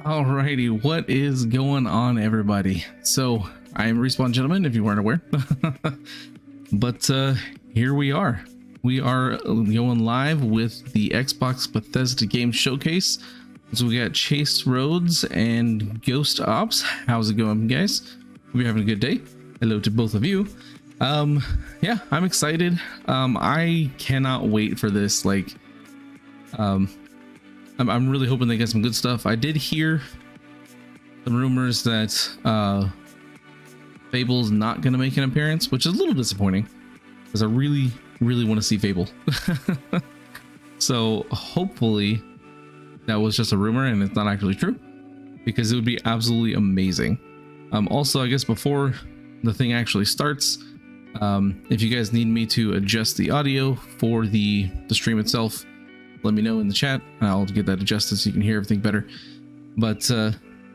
Alrighty, what is going on, everybody? So I am Respawn Gentleman, if you weren't aware. But here we are. We are going live with the Xbox Bethesda Game Showcase. So we got Chase Rhodes and Ghost Ops. How's it going, guys? Hope you're having a good day. Hello to both of you. Yeah, I'm excited. I cannot wait for this. I'm really hoping they get some good stuff. I did hear some rumors that Fable's not going to make an appearance, which is a little disappointing because I really want to see Fable. So hopefully that was just a rumor and it's not actually true, because it would be absolutely amazing. Also, I guess before the thing actually starts, if you guys need me to adjust the audio for the stream itself, let me know in the chat and I'll get that adjusted so you can hear everything better. But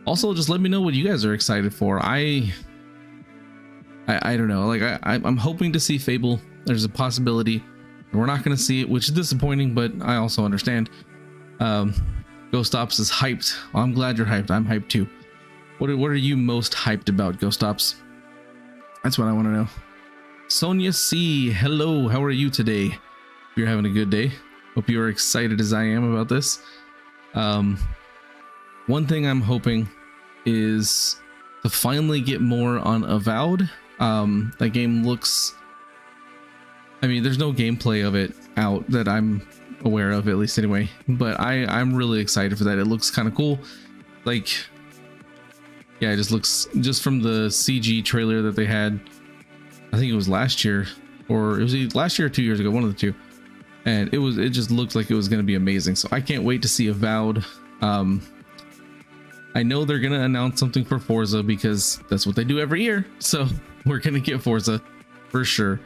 also just let me know what you guys are excited for. I don't know, I'm hoping to see Fable. There's a possibility we're not going to see it, which is disappointing, but I also understand. Ghost Ops is hyped. Well, I'm glad you're hyped. I'm hyped too. What are you most hyped about, Ghost Ops? That's what I want to know. Sonia C, hello, how are you today? Hope you're having a good day. Hope you are excited as I am about this. One thing I'm hoping is to finally get more on Avowed. That game looks, I mean, there's no gameplay of it out that I'm aware of, at least anyway, but I'm really excited for that. It looks kind of cool. Like, yeah, it just looks, just from the CG trailer that they had, I think it was last year, or it was last year or 2 years ago, one of the two. And it just looked like it was going to be amazing. So I can't wait to see Avowed. I know they're going to announce something for Forza because that's what they do every year. So we're going to get Forza for sure.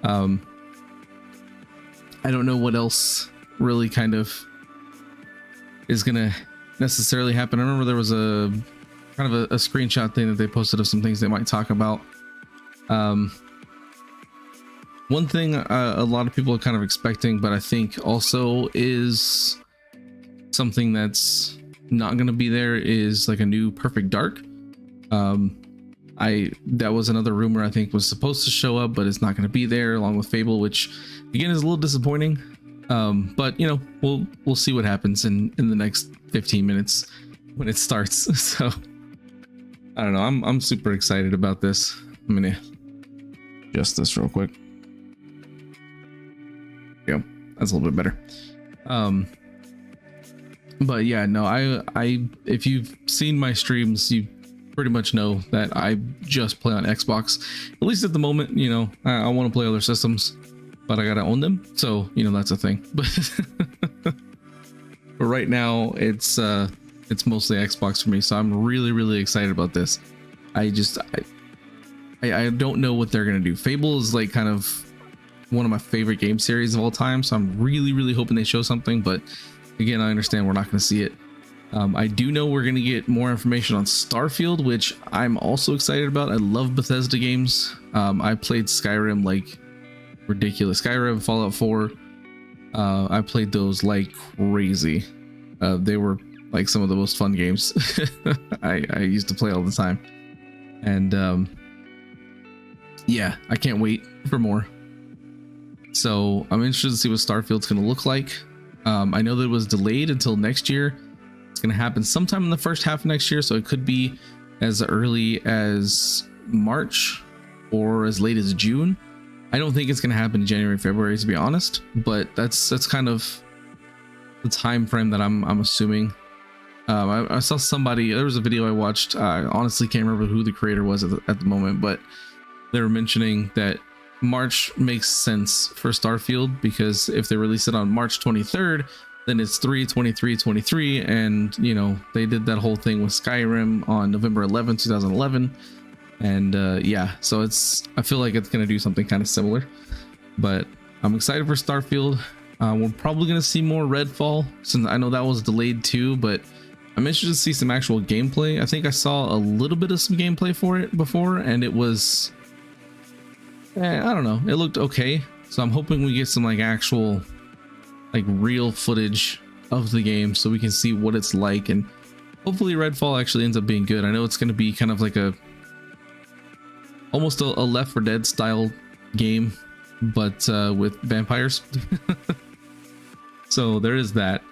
I don't know what else really kind of is going to necessarily happen. I remember there was a kind of a screenshot thing that they posted of some things they might talk about. One thing a lot of people are kind of expecting, but I think also is something that's not going to be there, is like a new Perfect Dark. That was another rumor I think was supposed to show up, but it's not going to be there along with Fable, which again is a little disappointing. But you know, we'll see what happens in the next 15 minutes when it starts. So I don't know. I'm super excited about this. I'm gonna adjust this real quick. Yeah, that's a little bit better. But yeah, no, I if you've seen my streams, you pretty much know that I just play on Xbox, at least at the moment. You know, I want to play other systems, but I gotta own them, so you know that's a thing. But right now it's mostly Xbox for me, so I'm really excited about this. I don't know what they're gonna do. Fable is like kind of one of my favorite game series of all time, so I'm really hoping they show something, but again, I understand we're not going to see it. I do know we're going to get more information on Starfield, which I'm also excited about. I love Bethesda games. I played Skyrim like ridiculous. Skyrim, Fallout 4, I played those like crazy. They were like some of the most fun games I used to play all the time. And yeah, I can't wait for more. So I'm interested to see what Starfield's going to look like. I know that it was delayed until next year. It's going to happen sometime in the first half of next year, so it could be as early as March or as late as June. I don't think it's going to happen in January, February, to be honest, but that's kind of the time frame that I'm assuming. I saw somebody, there was a video I watched. I honestly can't remember who the creator was at the moment, but they were mentioning that March makes sense for Starfield, because if they release it on March 23rd, then it's 3/23/23, and you know they did that whole thing with Skyrim on November 11th 2011, and yeah, so I feel like it's going to do something kind of similar. But I'm excited for Starfield. We're probably going to see more Redfall, since I know that was delayed too, but I'm interested to see some actual gameplay. I think I saw a little bit of some gameplay for it before, and it was, I don't know, it looked okay. So I'm hoping we get some like actual like real footage of the game so we can see what it's like and hopefully Redfall actually ends up being good. I know it's going to be kind of like almost a Left 4 Dead style game, but with vampires. So there is that.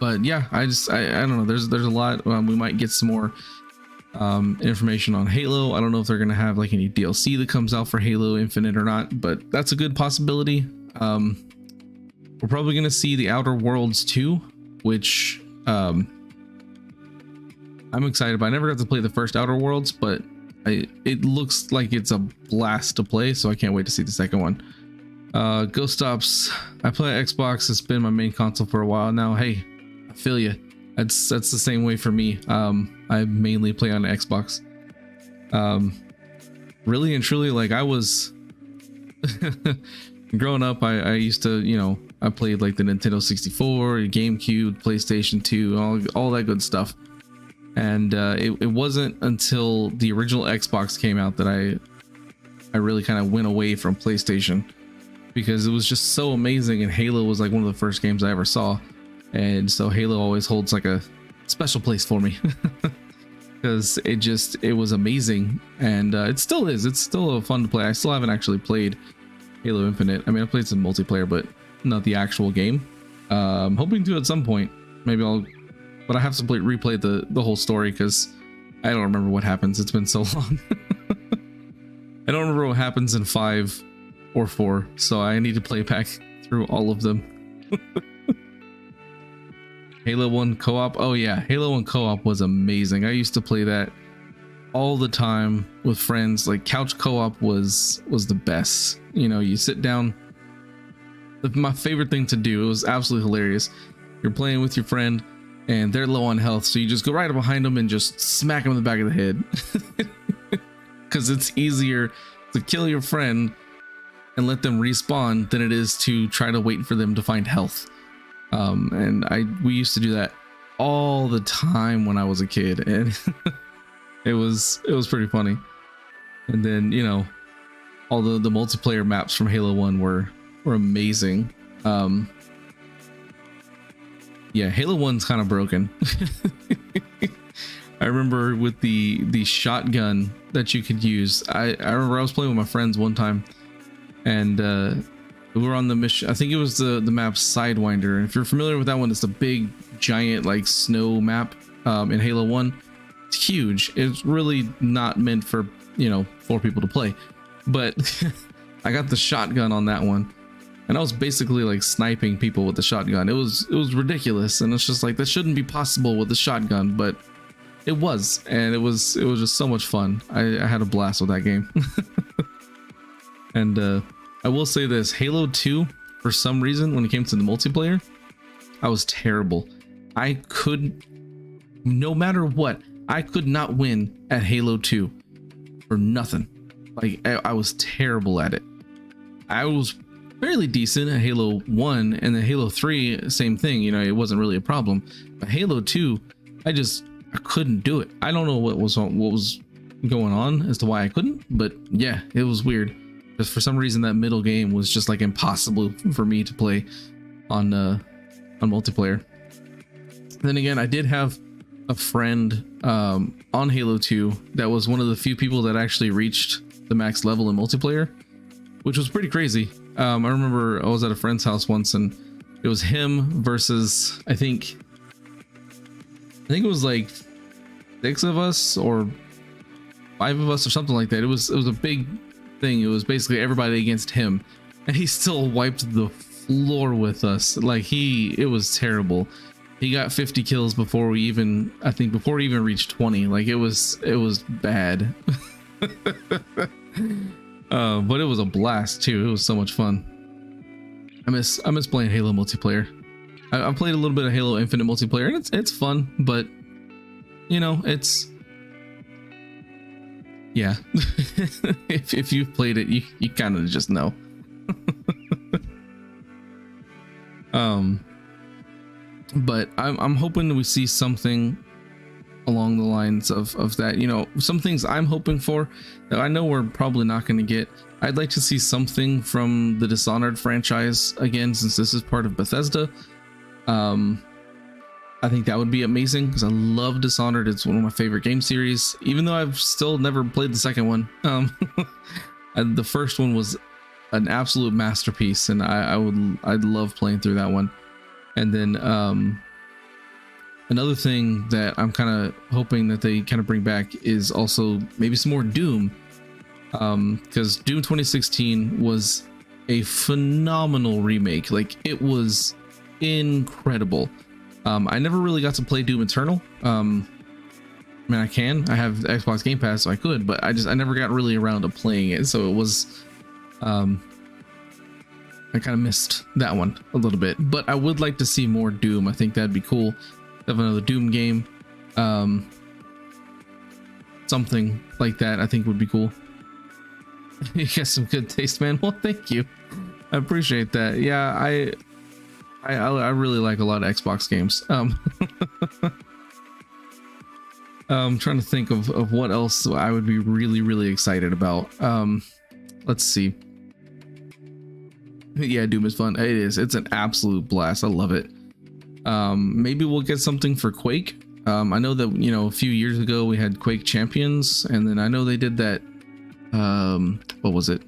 But yeah, I don't know. There's a lot. We might get some more information on Halo. I don't know if they're gonna have like any DLC that comes out for Halo Infinite or not, but that's a good possibility. We're probably gonna see the Outer Worlds 2, which I'm excited about. I never got to play the first Outer Worlds, but it looks like it's a blast to play, so I can't wait to see the second one. Ghost Stops. I play Xbox. It's been my main console for a while now. Hey, I feel you. That's the same way for me. I mainly play on Xbox. Really and truly, like I was growing up, I used to, you know, I played like the Nintendo 64, GameCube, PlayStation 2, all that good stuff. And it wasn't until the original Xbox came out that I really kind of went away from PlayStation, because it was just so amazing, and Halo was like one of the first games I ever saw. And so Halo always holds like a special place for me because it was amazing, and it still is. It's still fun to play. I still haven't actually played Halo Infinite. I mean, I played some multiplayer, but not the actual game. I'm hoping to at some point. Maybe but I have to replay the whole story because I don't remember what happens. It's been so long. I don't remember what happens in 5 or 4, so I need to play back through all of them. Halo 1 co-op. Oh yeah, Halo 1 co-op was amazing. I used to play that all the time with friends. Like couch co-op was the best. You know, you sit down. My favorite thing to do, it was absolutely hilarious. You're playing with your friend and they're low on health, so you just go right behind them and just smack them in the back of the head. Because it's easier to kill your friend and let them respawn than it is to try to wait for them to find health. And we used to do that all the time when I was a kid, and it was pretty funny. And then, you know, all the multiplayer maps from Halo 1 were amazing. Yeah, Halo 1's kind of broken. I remember with the shotgun that you could use. I remember I was playing with my friends one time, and we were on the mission. I think it was the map Sidewinder. And if you're familiar with that one, it's a big, giant, like snow map in Halo 1. It's huge. It's really not meant for, you know, 4 people to play. But I got the shotgun on that one, and I was basically like sniping people with the shotgun. It was ridiculous, and it's just like that shouldn't be possible with the shotgun, but it was, and it was just so much fun. I had a blast with that game. And I will say this, Halo 2, for some reason, when it came to the multiplayer, I was terrible. No matter what, I could not win at Halo 2 for nothing. Like, I was terrible at it. I was fairly decent at Halo 1, and then Halo 3, same thing, you know, it wasn't really a problem. But Halo 2, I couldn't do it. I don't know what was going on as to why I couldn't, but yeah, it was weird. Because for some reason that middle game was just like impossible for me to play on multiplayer. Then again, I did have a friend on Halo 2 that was one of the few people that actually reached the max level in multiplayer, which was pretty crazy. I remember I was at a friend's house once, and it was him versus I think it was like 6 of us or 5 of us or something like that. It was a big thing. It was basically everybody against him, and he still wiped the floor with us. Like it was terrible. He got 50 kills before we even reached 20. Like it was bad. But it was a blast too. It was so much fun. I miss playing Halo multiplayer. I played a little bit of Halo Infinite multiplayer, and it's fun, but you know, it's yeah. if you've played it, you kind of just know. But I'm hoping we see something along the lines of that. You know, some things I'm hoping for that I know we're probably not going to get. I'd like to see something from the Dishonored franchise again, since this is part of Bethesda. I think that would be amazing because I love Dishonored. It's one of my favorite game series, even though I've still never played the second one. And the first one was an absolute masterpiece, and I'd love playing through that one. And then another thing that I'm kind of hoping that they kind of bring back is also maybe some more Doom, because Doom 2016 was a phenomenal remake. Like, it was incredible. I never really got to play Doom Eternal. I mean, I have the Xbox Game Pass, so I could, but I never got really around to playing it. So it was, I kind of missed that one a little bit, but I would like to see more Doom. I think that'd be cool. Have another Doom game, something like that. I think would be cool. You got some good taste, man. Well, thank you. I appreciate that. Yeah, I really like a lot of Xbox games. I'm trying to think of what else I would be really excited about. Let's see. Yeah, Doom is fun. It is. It's an absolute blast. I love it. Maybe we'll get something for Quake. I know that, you know, a few years ago we had Quake Champions, and then I know they did that. What was it?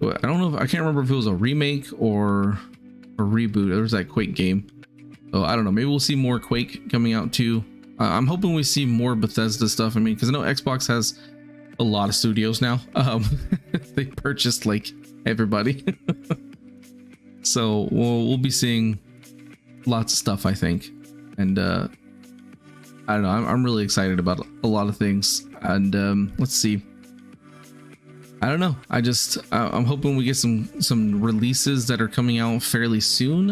I don't know. I can't remember if it was a remake or a reboot. There was that Quake game. So I don't know. Maybe we'll see more Quake coming out too. I'm hoping we see more Bethesda stuff. I mean, because I know Xbox has a lot of studios now. They purchased like everybody. So we'll be seeing lots of stuff, I think. And I don't know. I'm really excited about a lot of things. And let's see. I don't know. I'm hoping we get some releases that are coming out fairly soon.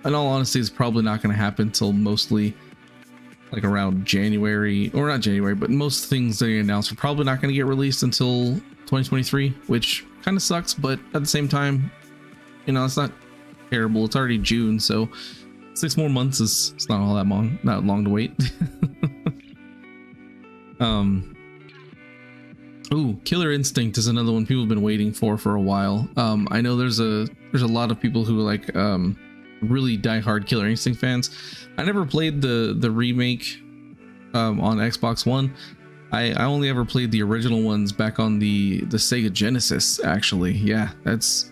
In all honesty, it's probably not going to happen till mostly like around January, or not January, but most things they announced are probably not going to get released until 2023, which kind of sucks. But at the same time, you know, it's not terrible. It's already June, so 6 more months is it's not all that long, not long to wait. Ooh, Killer Instinct is another one people have been waiting for a while. I know there's a lot of people who like really diehard Killer Instinct fans. I never played the remake on Xbox One. I only ever played the original ones back on the Sega Genesis, actually. Yeah, that's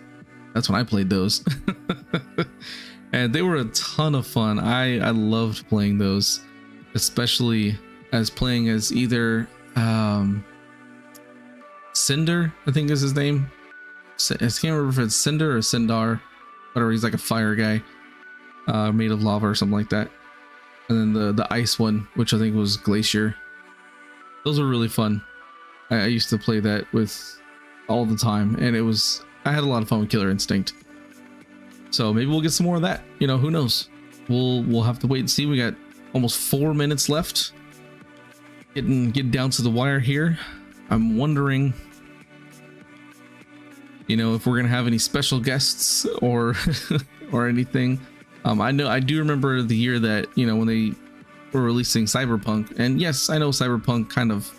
when I played those. And they were a ton of fun. I loved playing those, especially as playing as either Cinder, I think is his name. I can't remember if it's Cinder or Sindar, whatever. He's like a fire guy, made of lava or something like that. And then the ice one, which I think was Glacier. Those were really fun. I used to play that with all the time, and I had a lot of fun with Killer Instinct. So maybe we'll get some more of that. You know, who knows? We'll have to wait and see. We got almost 4 minutes left. Getting down to the wire here. I'm wondering, you know, if we're gonna have any special guests or or anything. I do remember the year that, you know, when they were releasing Cyberpunk, and yes, I know Cyberpunk kind of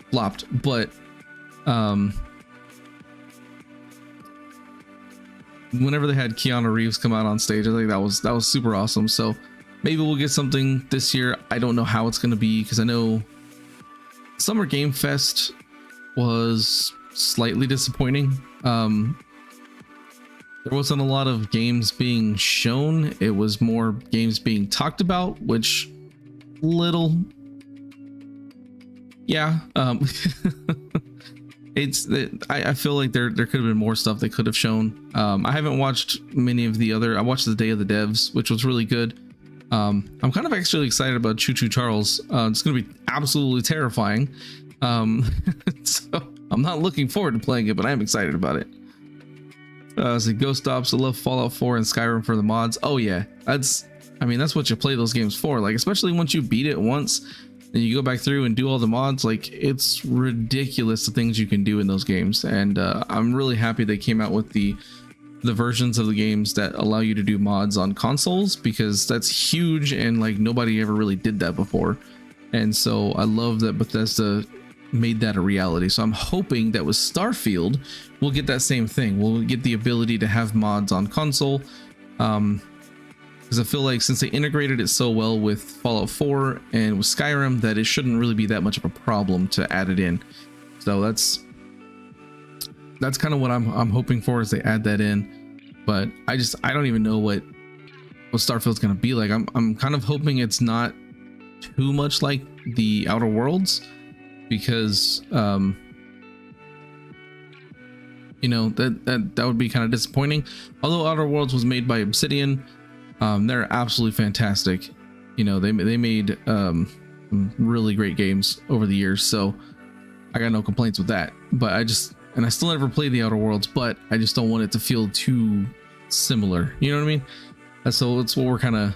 flopped, but whenever they had Keanu Reeves come out on stage, I think that was super awesome. So maybe we'll get something this year. I don't know how it's going to be, because I know Summer Game Fest was slightly disappointing. There wasn't a lot of games being shown. It was more games being talked about, which little, yeah. I feel like there could have been more stuff they could have shown. I haven't watched many of the other. I watched the Day of the Devs, which was really good. I'm kind of actually excited about Choo Choo Charles. It's going to be absolutely terrifying. So I'm not looking forward to playing it, but I am excited about it. So Ghost Ops, I love Fallout 4 and Skyrim for the mods. Oh yeah, that's what you play those games for. Like, especially once you beat it once, then you go back through and do all the mods. Like, it's ridiculous the things you can do in those games. And I'm really happy they came out with the versions of the games that allow you to do mods on consoles, because that's huge, and like nobody ever really did that before. And so I love that Bethesda made that a reality. So I'm hoping that with Starfield we'll get that same thing. We'll get the ability to have mods on console. because I feel like since they integrated it so well with Fallout 4 and with Skyrim, that it shouldn't really be that much of a problem to add it in. So that's kind of what I'm hoping for, is they add that in. But I don't even know what Starfield's gonna be like. I'm kind of hoping it's not too much like the Outer Worlds, because you know, that would be kind of disappointing. Although Outer Worlds was made by Obsidian, they're absolutely fantastic. You know, they made really great games over the years, so I got no complaints with that. But I still never played the Outer Worlds, but I just don't want it to feel too similar. You know what I mean? So it's what I'm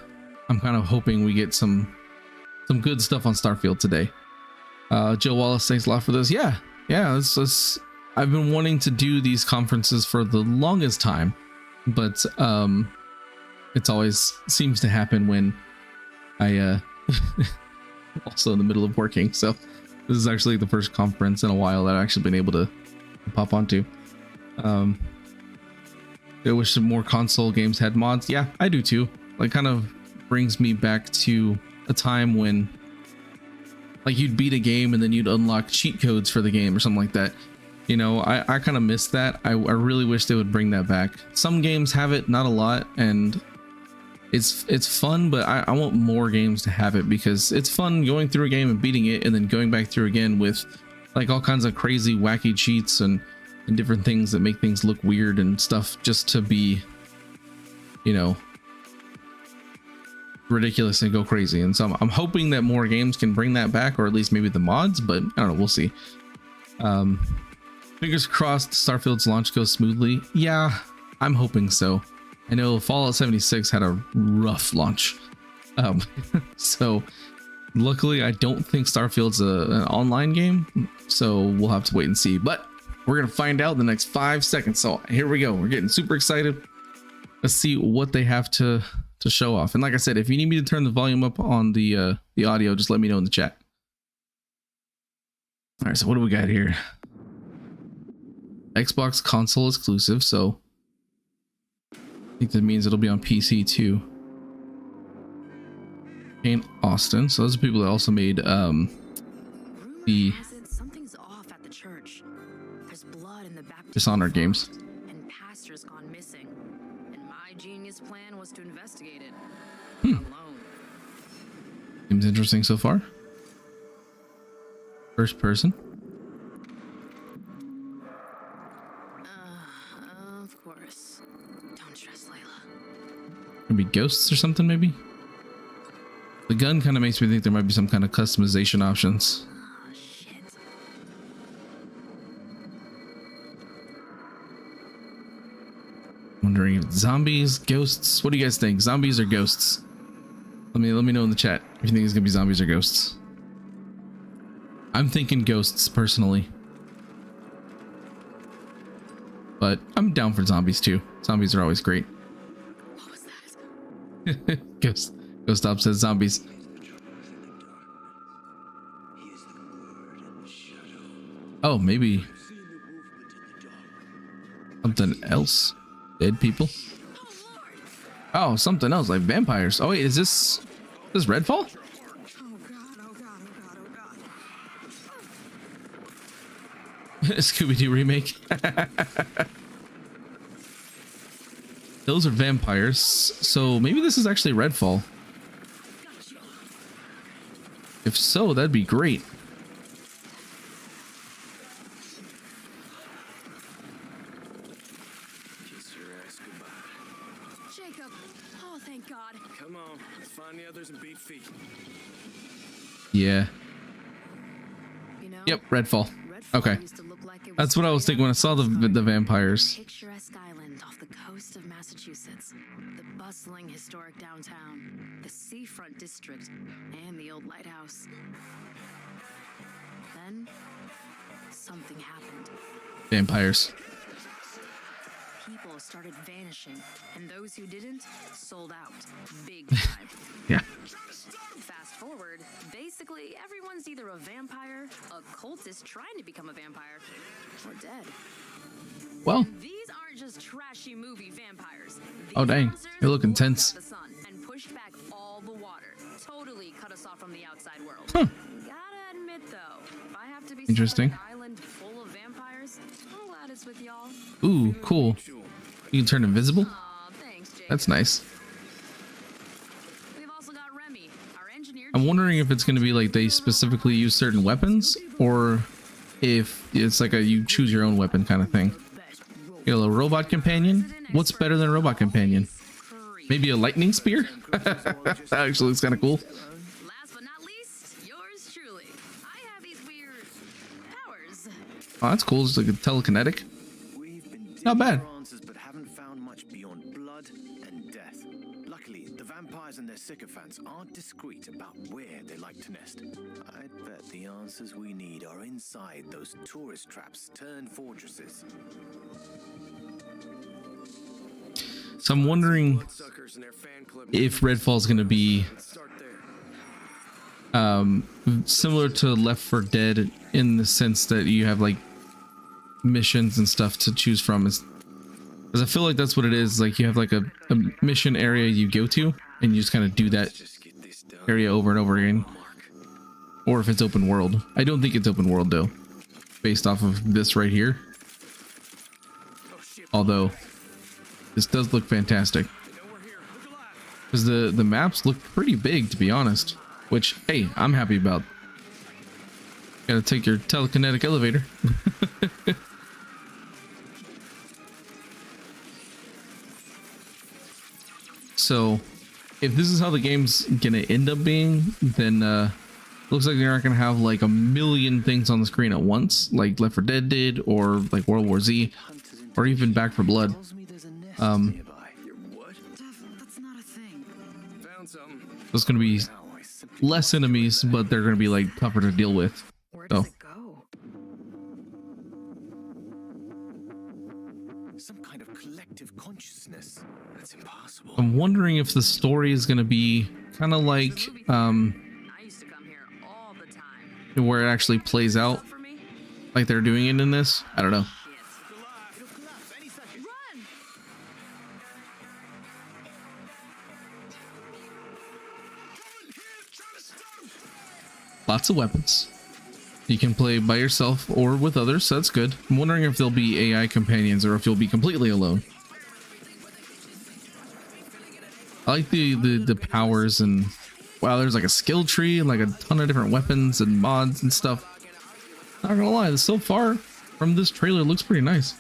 kind of hoping we get some good stuff on Starfield today. Joe Wallace, thanks a lot for this. Yeah. I've been wanting to do these conferences for the longest time, but it's always seems to happen when I also in the middle of working. So this is actually the first conference in a while that I've actually been able to pop onto. I wish some more console games had mods. Yeah, I do too. Like, kind of brings me back to a time when, like, you'd beat a game and then you'd unlock cheat codes for the game or something like that. You know, I kind of miss that. I really wish they would bring that back. Some games have it, not a lot, and it's fun, but I want more games to have it, because it's fun going through a game and beating it and then going back through again with like all kinds of crazy wacky cheats and different things that make things look weird and stuff, just to be, you know, ridiculous and go crazy. And so I'm hoping that more games can bring that back, or at least maybe the mods, but I don't know, we'll see. Fingers crossed Starfield's launch goes smoothly. Yeah, I'm hoping so. I know Fallout 76 had a rough launch. So luckily I don't think Starfield's an online game, so we'll have to wait and see. But we're gonna find out in the next 5 seconds. So here we go. We're getting super excited. Let's see what they have to show off. And like I said, if you need me to turn the volume up on the audio, just let me know in the chat. All right, so what do we got here? Xbox console exclusive, so I think that means it'll be on PC too. In Austin, so those are people that also made the something's off at the church. There's blood in the baptism Dishonored games. And pastor's gone missing. And my genius plan was to investigate it alone. Seems interesting so far. First person. Of course. Don't stress, Layla. Maybe ghosts or something, maybe? The gun kind of makes me think there might be some kind of customization options. Oh, shit. Wondering if zombies, ghosts. What do you guys think? Zombies or ghosts? Let me know in the chat if you think it's gonna be zombies or ghosts. I'm thinking ghosts personally, but I'm down for zombies too. Zombies are always great. What was that? Ghost Up says zombies. Oh, maybe something else. Dead people. Oh, something else like vampires. Oh wait, is this Redfall? Scooby-Doo remake. Those are vampires, so maybe this is actually Redfall. If so, that'd be great. Jacob. Oh, thank God. Come on, let's find the others and beat feet. Yeah. You know, Yep, Redfall. Redfall Okay. used to look like it was That's what I was thinking when I saw the vampires. picturesque island off the coast of Massachusetts, the bustling historic downtown, the seafront district, and the old lighthouse. Then something happened. Vampires. People started vanishing, and those who didn't sold out big time. Yeah. Fast forward, basically everyone's either a vampire, a cultist trying to become a vampire, or dead. Well. These aren't just trashy movie vampires. Oh dang, they look intense. Interesting. Island full of vampires. I'm glad it's with y'all. Ooh, cool. You can turn invisible. Aw, thanks, Jake. That's nice. We've also got Remy, our engineer. I'm wondering if it's going to be like they specifically use certain weapons, or if it's like a you choose your own weapon kind of thing. You know, a robot companion. What's better than a robot companion? Maybe a lightning spear? That actually looks kind of cool. Last but not least, yours truly. I have these weird powers. Oh, that's cool. It's like a telekinetic. We've been digging Not bad. for answers, but haven't found much beyond blood and death. Luckily, the vampires and their sycophants aren't discreet about where they like to nest. I'd bet the answers we need are inside those tourist traps turned fortresses. So I'm wondering Bloodsuckers and their fan club if Redfall is going to be start there. similar to Left 4 Dead in the sense that you have like missions and stuff to choose from. Because I feel like that's what it is. Like you have like a mission area you go to, and you just kind of do that Just get this done. area over and over again. Or if it's open world. I don't think it's open world though, based off of this right here. Oh shit. Although this does look fantastic. They know we're here. Look alive. Because the maps look pretty big, to be honest. Which, hey, I'm happy about. Gotta take your telekinetic elevator. So, if this is how the game's gonna end up being, then looks like they're not gonna have like a million things on the screen at once, like Left 4 Dead did, or like World War Z, or even Back 4 Blood. Tells me there's a nest nearby. Your what? That's not a thing. Found something. There's gonna be Now I simply less enemies, but they're gonna be like tougher to deal with. Where Oh. does it go? some kind of collective consciousness. That's impossible. I'm wondering if the story is gonna be kind of like I used to come here all the time. where it actually plays out, For me? like they're doing it in this. I don't know. Shit. It'll collapse any second. Run! Lots of weapons. You can play by yourself or with others, so that's good. I'm wondering if there'll be AI companions or if you'll be completely alone. I like the powers, and wow, there's like a skill tree and like a ton of different weapons and mods and stuff. Not gonna lie, so far from this trailer looks pretty nice.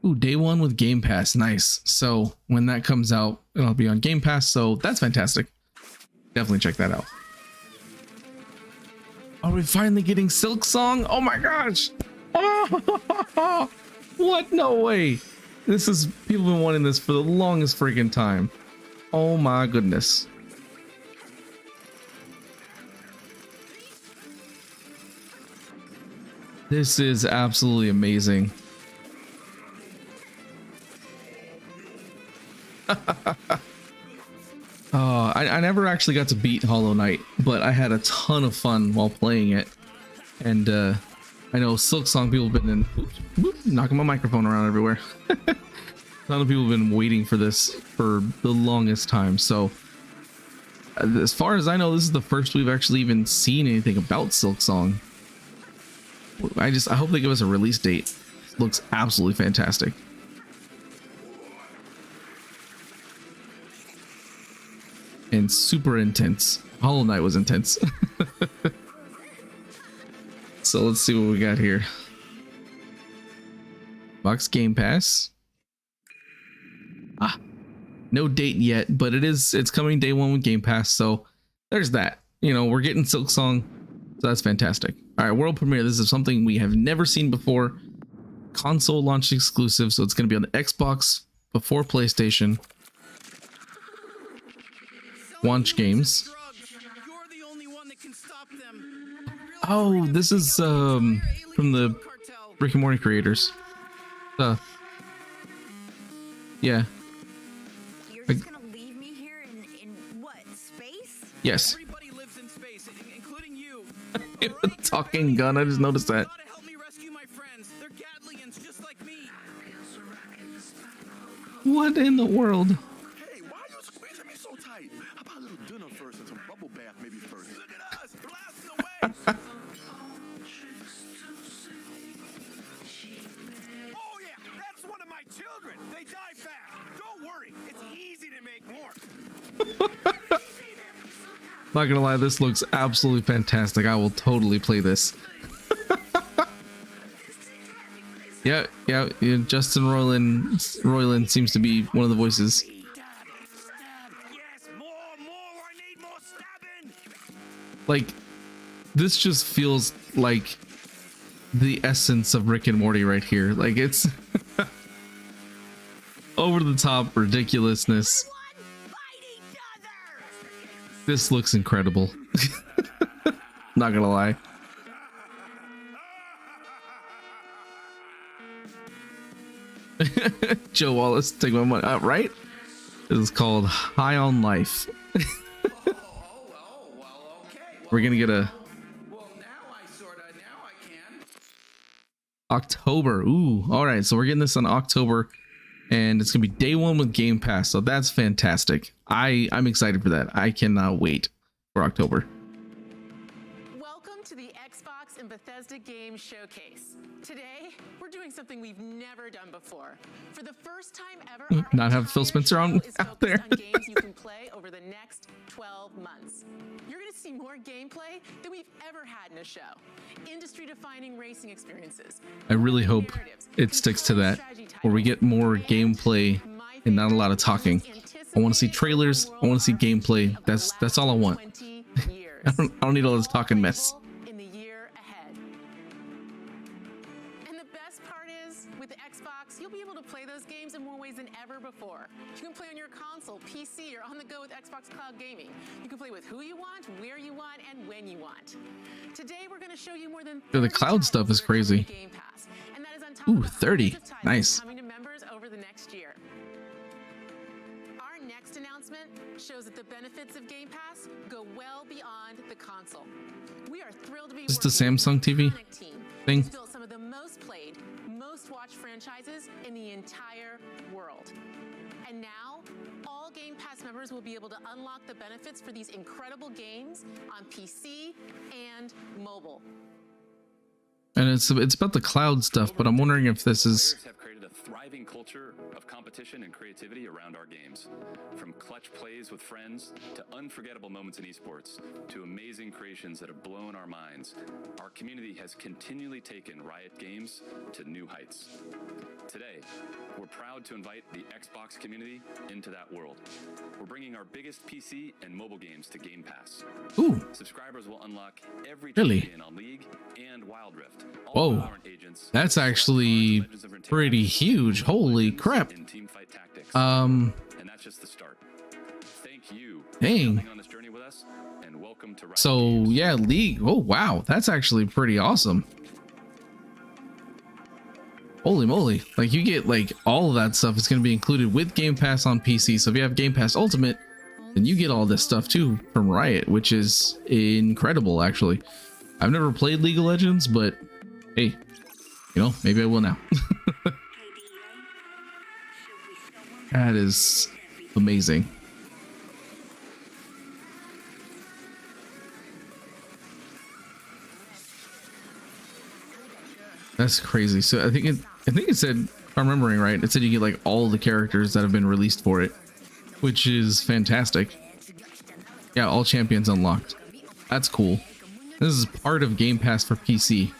Ooh, day one with Game Pass, nice. So when that comes out, it'll be on Game Pass, so that's fantastic. Definitely check that out. Are we finally getting Silk Song? Oh my gosh! Oh, what? No way! This is, people have been wanting this for the longest freaking time. Oh my goodness. This is absolutely amazing. I never actually got to beat Hollow Knight, but I had a ton of fun while playing it. And I know Silk Song people have been in, knocking my microphone around everywhere. A ton of people have been waiting for this for the longest time. So as far as I know, this is the first we've actually even seen anything about Silk Song. I hope they give us a release date. It looks absolutely fantastic. And super intense. Hollow Knight was intense. So let's see what we got here. Xbox Game Pass. No date yet, but it's coming day one with Game Pass, so there's that. You know, we're getting Silk Song, so that's fantastic. All right, world premiere. This is something we have never seen before. Console launch exclusive, so it's going to be on the Xbox before PlayStation. Launch games. Oh, this is from the Rick and Morty creators. Yeah. You're just gonna leave me here in what, space? Yes. Everybody lives in space, including you. Talking gun. I just noticed that. Gotta help me rescue my friends. They're Gatlians just like me. What in the world? Hey, why are you squeezing me so tight? How about a little dinner first and some bubble bath maybe first? Look at us, blasting away. Oh yeah, that's one of my children. They die fast. Don't worry, it's easy to make more. Not gonna lie, this looks absolutely fantastic. I will totally play this. Yeah, Justin Roiland seems to be one of the voices. Yes, more, I need more stabbing. Like, this just feels like the essence of Rick and Morty right here. Like, it's over the top ridiculousness. This looks incredible. Not gonna lie. Joe Wallace, take my money. Right? This is called High on Life. We're gonna get a October. Ooh, all right. So we're getting this on October, and it's gonna be day one with Game Pass. So that's fantastic. I'm excited for that. I cannot wait for October. Welcome to the Xbox and Bethesda Game Showcase. Today, we're doing something we've never done before. For the first time ever, our Not have Phil entire Spencer on show is out focused there. on games you can play over the next 12 months. You're going to see more gameplay than we've ever had in a show. Industry-defining racing experiences. I really hope it sticks to that, where we get more gameplay and not a lot of talking. I want to see trailers. I want to see gameplay. That's all I want. I don't need all this talking mess. In the year ahead. And the best part is, with the Xbox, you'll be able to play those games in more ways than ever before. You can play on your console, PC, or on the go with Xbox Cloud Gaming. You can play with who you want, where you want, and when you want. Today, we're going to show you more than The cloud stuff is crazy. Game Pass, and that is on top Ooh, of the 30. hundreds of titles Nice. coming to members over the next year. Our next announcement shows that the benefits of Game Pass go well beyond the console. We are thrilled to be Is this the working with Samsung TV iconic team thing? who's built some of the most played, most watched franchises in the entire world. And now, all Game Pass members will be able to unlock the benefits for these incredible games on PC and mobile. And it's about the cloud stuff, but I'm wondering if this is Players have created a thriving culture of competition and creativity around our games. From clutch plays with friends to unforgettable moments in esports to amazing creations that have blown our minds, our community has continually taken Riot Games to new heights. Today, we're proud to invite the Xbox community into that world. We're bringing our biggest PC and mobile games to Game Pass. Ooh, Subscribers will unlock every Really? champion on League and Wild Rift. All Whoa. Valorant agents, that's actually pretty huge. Holy crap. in teamfight tactics. Um, And that's just the start. Thank you Dang. for coming on this journey with us, and welcome to Riot so Games. yeah, League. Oh wow, that's actually pretty awesome. Holy moly. Like, you get like all of that stuff is going to be included with Game Pass on PC. So if you have Game Pass Ultimate, then you get all this stuff too from Riot, which is incredible actually. I've never played League of Legends, but hey, you know, maybe I will now. That is amazing. That's crazy. So I think it said, if I'm remembering right, it said you get like all the characters that have been released for it, which is fantastic. Yeah, all champions unlocked. That's cool. This is part of Game Pass for PC.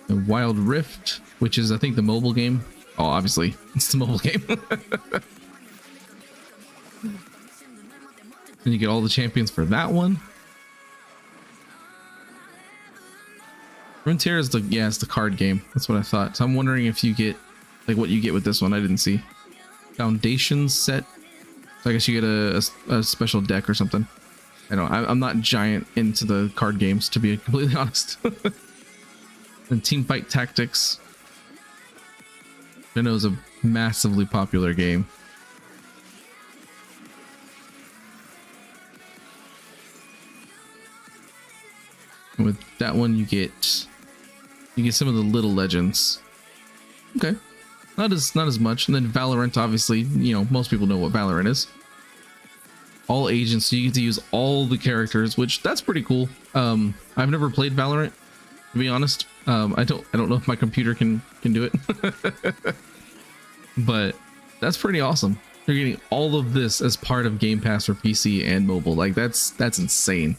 The Wild Rift, which is I think the mobile game. Oh, obviously it's the mobile game. And you get all the champions for that one. Frontier is it's the card game. That's what I thought. So I'm wondering if you get like what you get with this one. I didn't see. Foundation set. So I guess you get a special deck or something. I know I'm not giant into the card games, to be completely honest. And Teamfight Tactics. I know is a massively popular game. And with that one, you get some of the little legends. Okay, not as much. And then Valorant, obviously, you know, most people know what Valorant is. All agents, so you get to use all the characters, which that's pretty cool. I've never played Valorant, to be honest. I don't know if my computer can do it. But that's pretty awesome. You're getting all of this as part of Game Pass for PC and mobile. Like that's insane.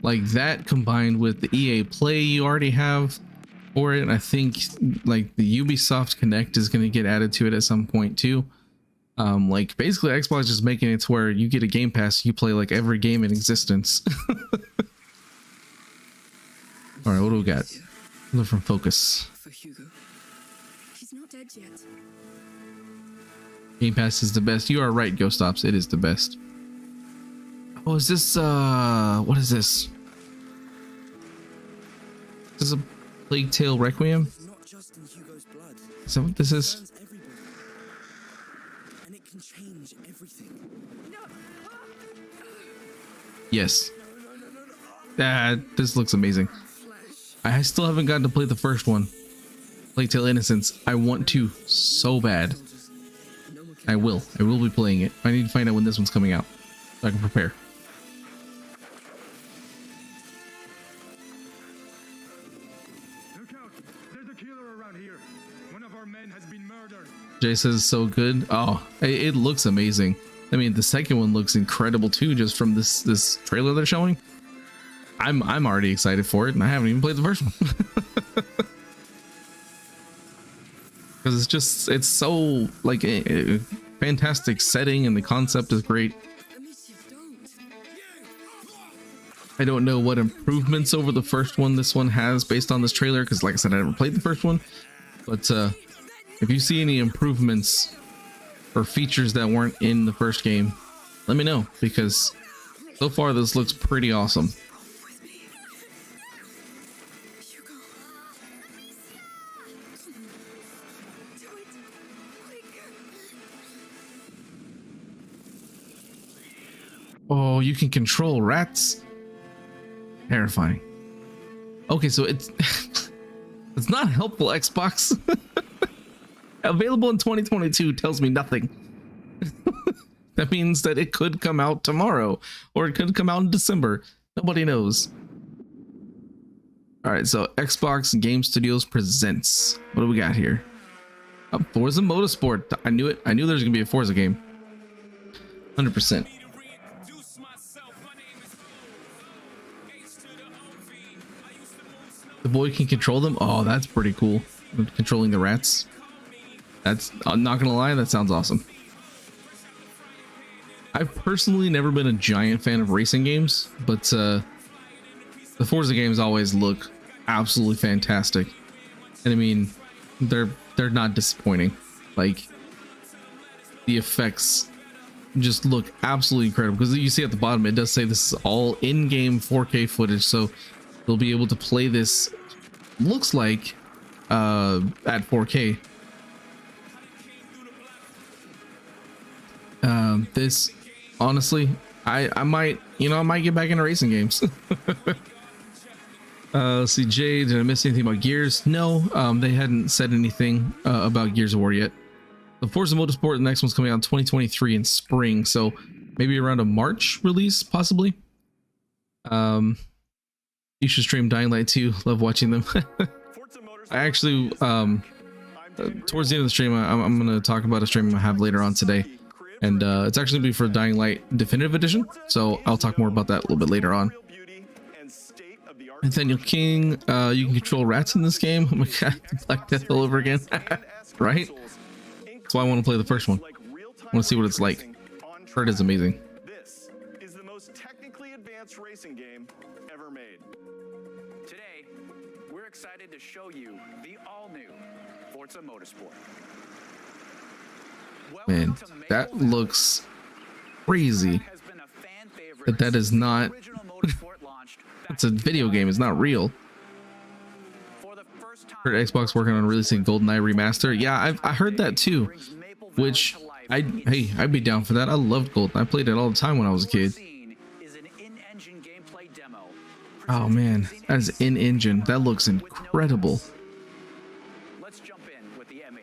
Like that combined with the EA Play you already have for it, and I think like the Ubisoft Connect is going to get added to it at some point too. Like basically Xbox is making it to where you get a Game Pass, you play like every game in existence. All right, what do we got? Look from Focus. For Hugo. He's not dead yet. Game Pass is the best. You are right, Ghost Ops. It is the best. Oh, is this what is this? This is a Plague Tale Requiem? Not just in Hugo's blood. Is that what this is? Burns everybody. And it can change everything. Yes. This looks amazing. I still haven't gotten to play the first one. Plague Tale Innocence. I want to so bad. I will be playing it. I need to find out when this one's coming out so I can prepare. Look out! There's a killer around here. One of our men has been murdered. Jay says so good. Oh, it looks amazing. I mean, the second one looks incredible too, just from this trailer they're showing. I'm already excited for it, and I haven't even played the first one. Because it's so like a fantastic setting, and the concept is great. I don't know what improvements over the first one this one has based on this trailer, because like I said, I never played the first one. But if you see any improvements or features that weren't in the first game, let me know, because so far this looks pretty awesome. Oh, you can control rats. Terrifying. Okay, so it's it's not helpful, Xbox. Available in 2022 tells me nothing. That means that it could come out tomorrow, or it could come out in December. Nobody knows. All right, so Xbox Game Studios presents. What do we got here? Forza Motorsport. I knew it. I knew there was gonna be a Forza game. 100%. The boy can control them. Oh, that's pretty cool. Controlling the rats. That's, I'm not gonna lie, that sounds awesome. I've personally never been a giant fan of racing games, but the Forza games always look absolutely fantastic. And I mean, they're not disappointing. Like, the effects just look absolutely incredible, because you see at the bottom it does say this is all in-game 4K footage, so they'll be able to play this, looks like, at 4K. This, honestly, I might get back into racing games. See, Jay, did I miss anything about Gears? No, they hadn't said anything about Gears of War yet. The Forza Motorsport, the next one's coming out in 2023 in spring, so maybe around a March release, possibly. You should stream Dying Light 2. Love watching them. I actually, towards the end of the stream, I'm going to talk about a stream I have later on today. And it's actually going to be for Dying Light Definitive Edition. So I'll talk more about that a little bit later on. Nathaniel King, you can control rats in this game. Oh my god, Black Death all over again. Right? That's why I want to play the first one. I want to see what it's like. Heard is amazing. This is the most technically advanced racing game ever made. Today, we're excited to show you the all-new Forza Motorsport. Man, that looks crazy. That is not. It's a video game. It's not real. Heard Xbox working on releasing GoldenEye remaster. Yeah, I heard that too, which I'd be down for that. I loved Gold. I played it all the time when I was a kid. Oh man, that's in-engine. That looks incredible. Let's jump in with the M8.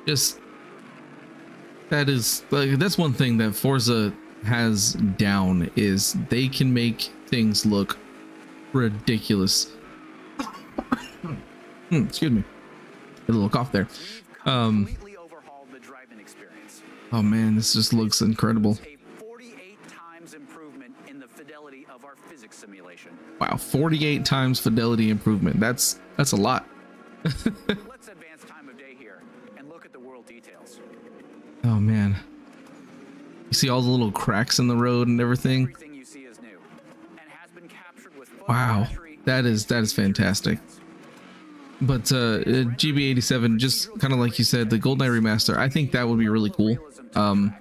Just that is like, that's one thing that Forza has down, is they can make things look ridiculous. Excuse me, a little cough there. Completely overhauled the driving experience. Oh man, this just looks incredible. A 48 times improvement in the fidelity of our physics simulation. Wow, 48 times fidelity improvement. That's a lot. Let's advance time of day here and look at the world details. Oh man, you see all the little cracks in the road and everything. Everything you see is new and has been captured with Wow, that is fantastic. But GB87, just kind of like you said, the GoldenEye remaster, I think that would be really cool. I'm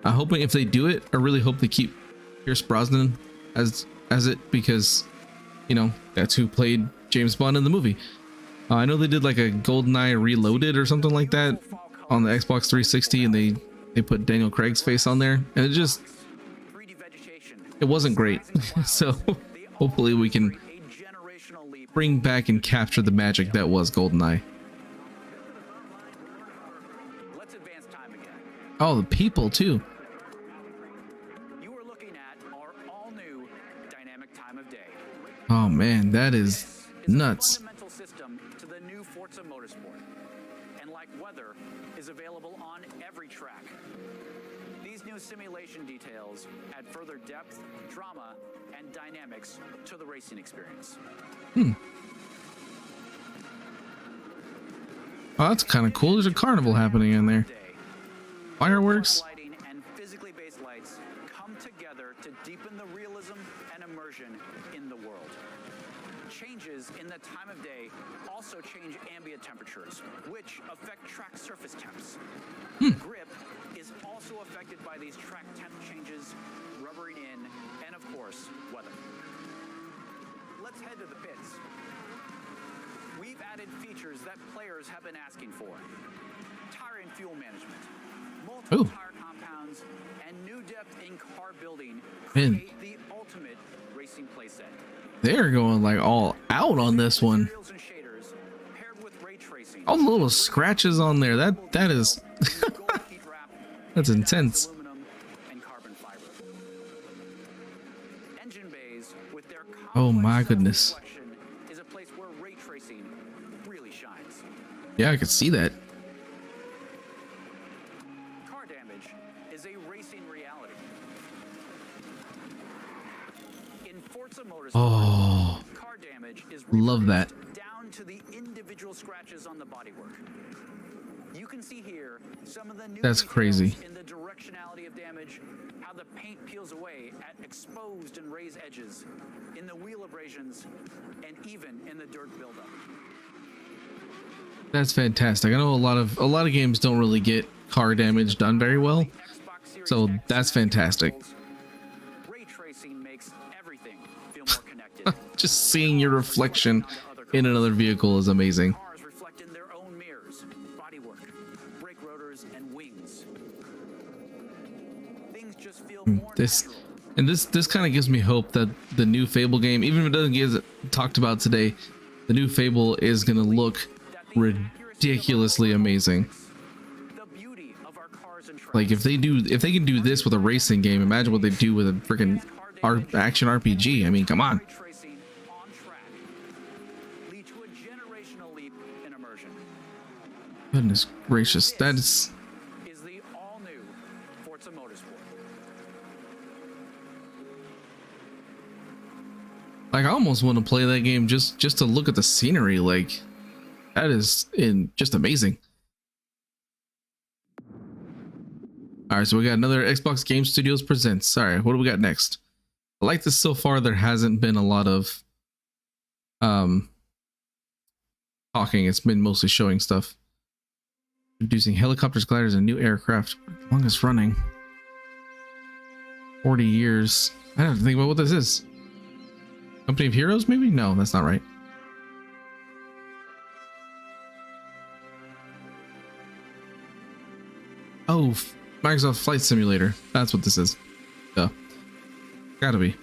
hoping if they do it, I really hope they keep Pierce Brosnan as it, because you know that's who played James Bond in the movie. I know they did like a GoldenEye Reloaded or something like that on the Xbox 360, and they put Daniel Craig's face on there, and it wasn't great. So hopefully we can bring back and capture the magic that was GoldenEye. Let's advance time again. Oh, the people too. You are looking at our all-new dynamic time of day. Oh man, that is nuts. Fundamental system to the new Forza Motorsport, and like weather, is available on every track. These new simulation details add further depth, drama, and dynamics to the racing experience. Oh, that's kind of cool. There's a carnival happening in there. Fireworks. Lighting and physically based lights come together to deepen the realism and immersion in the world. Changes in the time of day also change ambient temperatures, which affect track surface temps. Grip is also affected by these track temp changes, rubbering in, and of course, weather. Let's head to the pits. We've added features that players have been asking for. Tire and fuel management, multiple tire compounds, and new depth in car building create the ultimate racing playset. They're going like all out on this one. All the little scratches on there. That is that's intense. Oh my goodness. Is a place where ray tracing really shines. Yeah, I could see that. Car damage is a racing reality. In Forza Motorsport, car damage is love that. down to the individual scratches on the bodywork. You can see here some of the new That's crazy. in the directionality of damage, how the paint peels away at exposed and raised edges, in the wheel abrasions, and even in the dirt buildup. That's fantastic. I know a lot of games don't really get car damage done very well, so that's fantastic. Ray tracing makes everything feel more connected. Just seeing your reflection in another vehicle is amazing. Cars reflect in their own mirrors, bodywork, brake rotors, and wings. Things just feel more natural. This kind of gives me hope that the new Fable game, even if it doesn't get talked about today, the new Fable is gonna look ridiculously amazing. The beauty of our cars and Like if they can do this with a racing game, imagine what they do with a freaking action RPG. I mean, come on. tracing on track lead to a generational leap in immersion. Goodness gracious, that is The all-new Forza Motorsport. like, I almost want to play that game just to look at the scenery. Like, that is just amazing. All right, so we got another Xbox Game Studios presents. All right, what do we got next? I like this so far. There hasn't been a lot of talking. It's been mostly showing stuff. Introducing helicopters, gliders, and new aircraft. Longest running. 40 years. I have to think about what this is. Company of Heroes, maybe? No, that's not right. Oh, Microsoft Flight Simulator. That's what this is. Gotta be.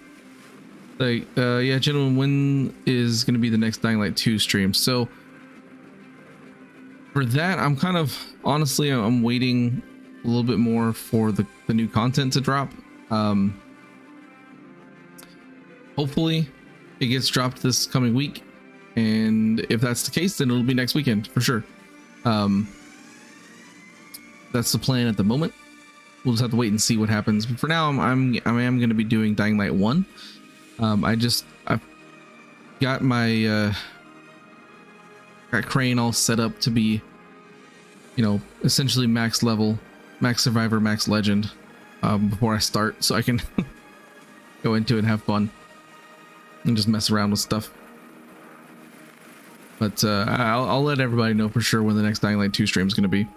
Like, yeah, gentlemen, when is going to be the next Dying Light 2 stream? So for that, I'm kind of, honestly, I'm waiting a little bit more for the new content to drop. Hopefully it gets dropped this coming week. And if that's the case, then it'll be next weekend for sure. That's the plan at the moment. We'll just have to wait and see what happens. But for now, I am going to be doing Dying Light 1. I've got my got Crane all set up to be, you know, essentially max level, max survivor, max legend before I start, so I can go into it and have fun and just mess around with stuff. But I'll let everybody know for sure when the next Dying Light 2 stream is going to be.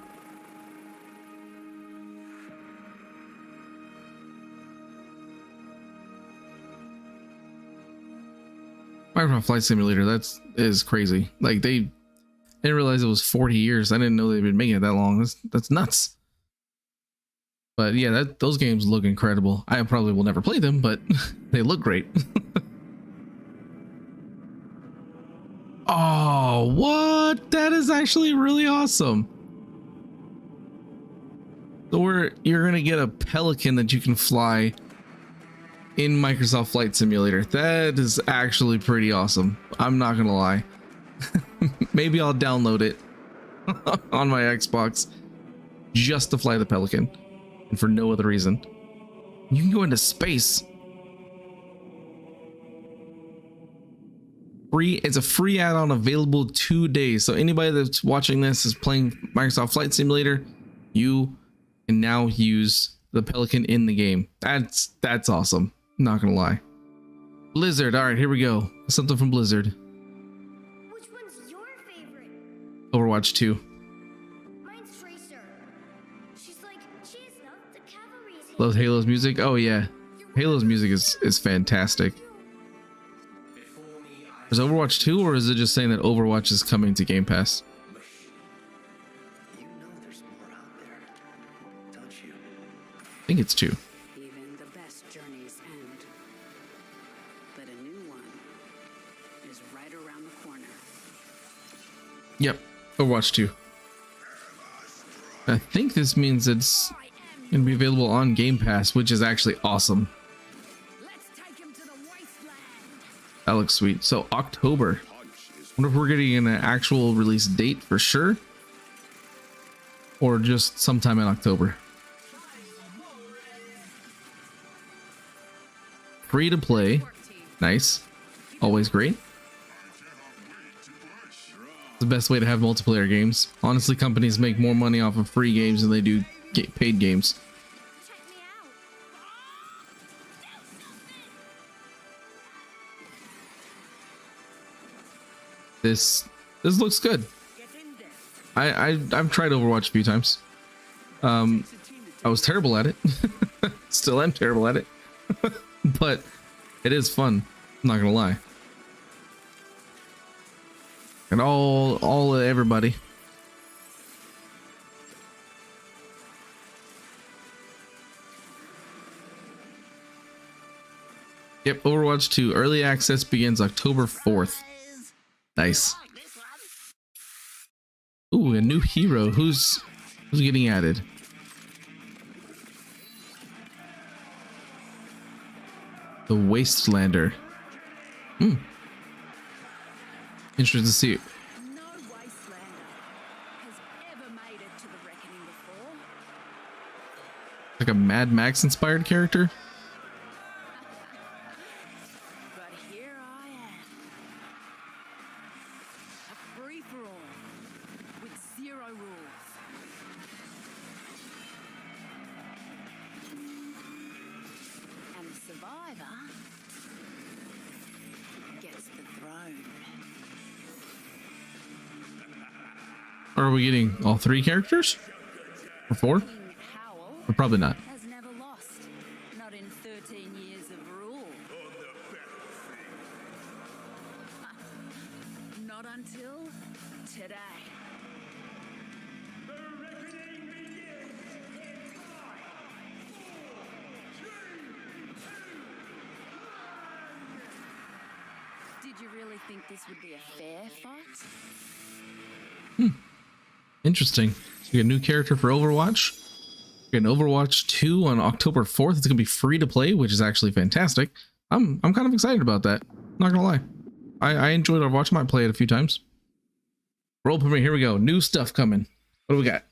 Microsoft Flight Simulator, that is crazy. Like, they didn't realize it was 40 years. I didn't know they've been making it that long. That's nuts. But yeah, those games look incredible. I probably will never play them, but they look great. Oh, what? That is actually really awesome. So you're gonna get a Pelican that you can fly in Microsoft Flight Simulator. That is actually pretty awesome. I'm not gonna lie. Maybe I'll download it on my Xbox just to fly the Pelican, and for no other reason. You can go into space. Free. It's a free add-on available 2 days. So anybody that's watching this is playing Microsoft Flight Simulator, you can now use the Pelican in the game. That's awesome. Not gonna lie. Blizzard. All right, here we go. Something from Blizzard. Which one's your favorite? Overwatch 2. Mine's Tracer. She's like, cheers up, the cavalry's here. Love Halo's music. Oh yeah, Halo's music is fantastic. Is Overwatch 2, or is it just saying that Overwatch is coming to Game Pass? You know there's more out there, don't you? I think it's 2. Even the best journeys end. But a new one is right around the corner. Yep, Overwatch 2. I think this means it's going to be available on Game Pass, which is actually awesome. That looks sweet. So October. Wonder if we're getting an actual release date for sure, or just sometime in October. Free to play. Nice. Always great. It's the best way to have multiplayer games. Honestly, companies make more money off of free games than they do paid games. This looks good. I've tried Overwatch a few times. I was terrible at it. Still am terrible at it. But it is fun. I'm not gonna lie. And all everybody. Yep, Overwatch 2 early access begins October 4th. Nice. Ooh, a new hero. Who's getting added? The Wastelander. Interesting to see. No Wastelander has ever made it to the reckoning before. Like a Mad Max inspired character. But here I am. A free-for-all with 0 rules. And the survivor gets the throne. Are we getting all 3 characters? Or 4? Or probably not. Has never lost. Not in 13 years of rule. Not until today. Did you really think this would be a fair fight? Interesting. So you get a new character for Overwatch. You get an Overwatch 2 on October 4th. It's gonna be free to play, which is actually fantastic. I'm kind of excited about that. Not gonna lie. I enjoyed Overwatch. I might play it a few times. World premiere. Here we go. New stuff coming. What do we got?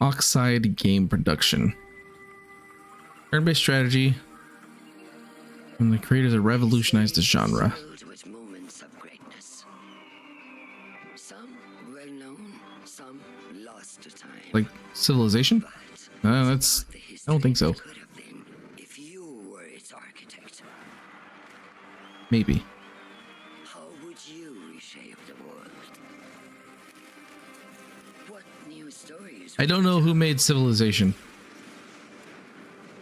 Oxide Game Production. Turn-based strategy. And the creators have revolutionized the genre. Filled with moments of greatness. Some well known, some lost to time. Like Civilization? No, that's. I don't think so. Could have been if you were its architect. Maybe. How would you reshape the world? What new stories? I don't know who made Civilization.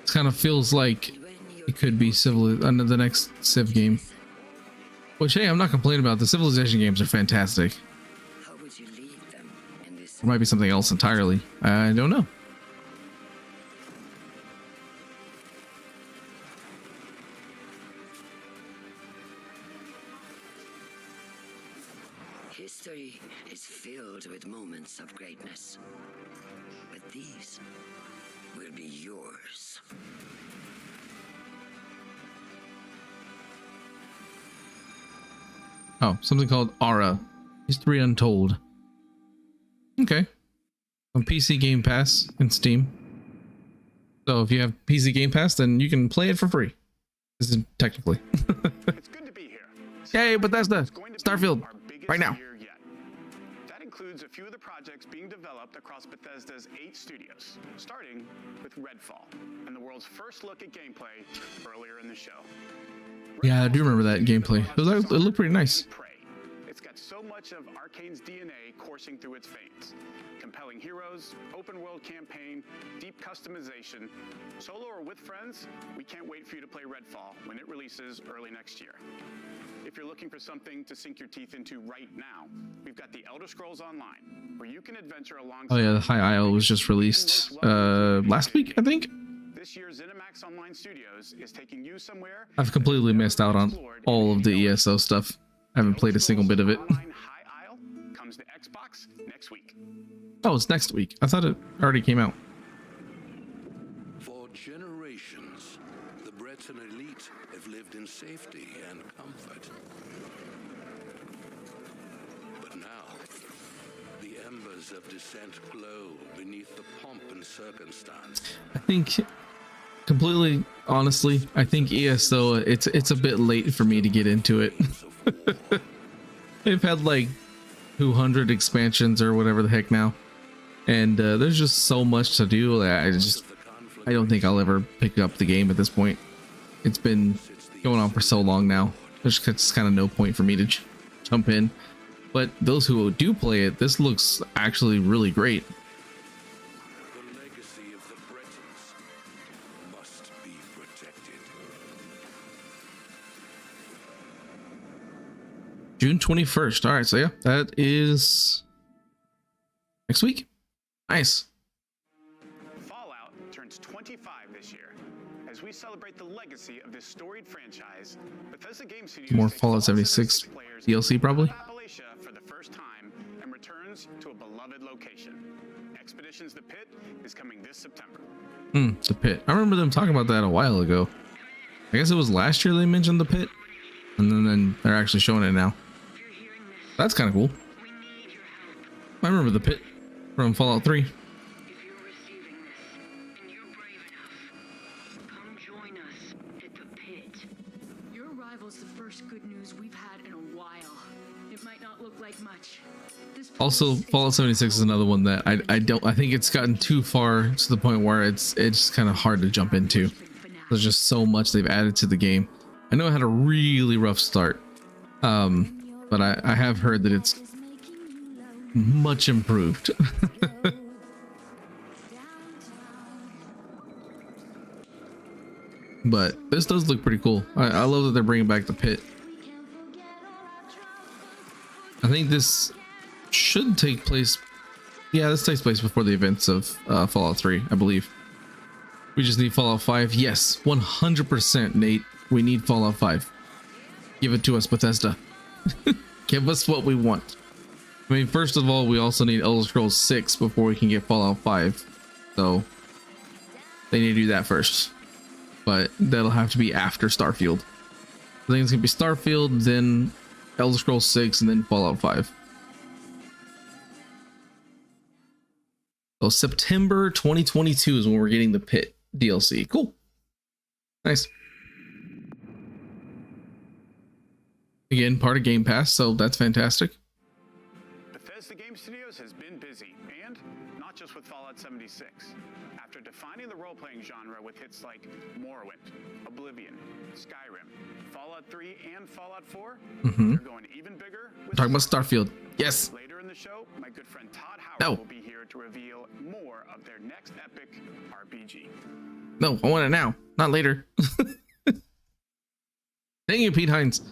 It kind of feels like it could be under the next Civ game. Which, hey, I'm not complaining about. The Civilization games are fantastic. How would you lead them in this? There might be something else entirely. I don't know. History is filled with moments of greatness, but these will be yours. Oh, something called Aura. History Untold. Okay. On PC Game Pass and Steam. So if you have PC Game Pass, then you can play it for free. This is technically. It's good to be here. Yay, Bethesda! Starfield! Right now. That includes a few of the projects being developed across Bethesda's 8 studios, starting with Redfall, and the world's first look at gameplay earlier in the show. Yeah, I do remember that gameplay. It looked pretty nice. It's got so much of Arcane's DNA coursing through its veins. Compelling heroes, open world campaign, deep customization. Solo or with friends, we can't wait for you to play Redfall when it releases early next year. If you're looking for something to sink your teeth into right now, we've got the Elder Scrolls Online, where you can adventure alongside. Oh yeah, the High Isle was just released last week, I think. This year's ZeniMax Online Studios is taking you somewhere. I've completely missed out on all of the ESO stuff. I haven't played a single bit of it. High Isle comes to Xbox next week. Oh, it's next week. I thought it already came out. For generations, the Breton elite have lived in safety and comfort. But now, the embers of dissent glow beneath the pomp and circumstance. I think, completely honestly, I think ESO, it's a bit late for me to get into it. They've had like 200 expansions or whatever the heck now, and there's just so much to do that I don't think I'll ever pick up the game at this point. It's been going on for so long now. There's just kind of no point for me to jump in. But those who do play it, this looks actually really great. The legacy of the Bretons must be protected. June 21st. All right, so yeah, that is next week. Nice. Fallout turns 25 this year. As we celebrate the legacy of this storied franchise, Bethesda Game Studios More takes Fallout 76 players DLC probably. to Appalachia for the first time and returns to a beloved location. Expeditions The Pit is coming this September. The Pit. I remember them talking about that a while ago. I guess it was last year they mentioned the Pit, and then they're actually showing it now. That's kind of cool. I remember the Pit from Fallout 3. Your arrival's the first good news we've had in a while. It might not look like much. Also, Fallout 76 is another one that I think it's gotten too far to the point where it's kind of hard to jump into. There's just so much they've added to the game. I know it had a really rough start, but I have heard that it's much improved. But this does look pretty cool. I love that they're bringing back the Pit. I think this should take place. Yeah, this takes place before the events of Fallout 3, I believe. We just need Fallout 5. Yes, 100%, Nate. We need Fallout 5. Give it to us, Bethesda. Give us what we want. I mean, first of all, we also need Elder Scrolls 6 before we can get Fallout 5. So they need to do that first. But that'll have to be after Starfield. I think it's gonna be Starfield, then Elder Scrolls 6, and then Fallout 5. So September 2022 is when we're getting the Pit DLC. Cool. Nice. Again, part of Game Pass, so that's fantastic. Bethesda Game Studios has been busy, and not just with Fallout 76. After defining the role-playing genre with hits like Morrowind, Oblivion, Skyrim, Fallout 3, and Fallout 4, they're going even bigger. With Talking about Starfield. Yes. Later in the show, my good friend Todd Howard will be here to reveal more of their next epic RPG. No, I want it now, not later. Thank you, Pete Hines.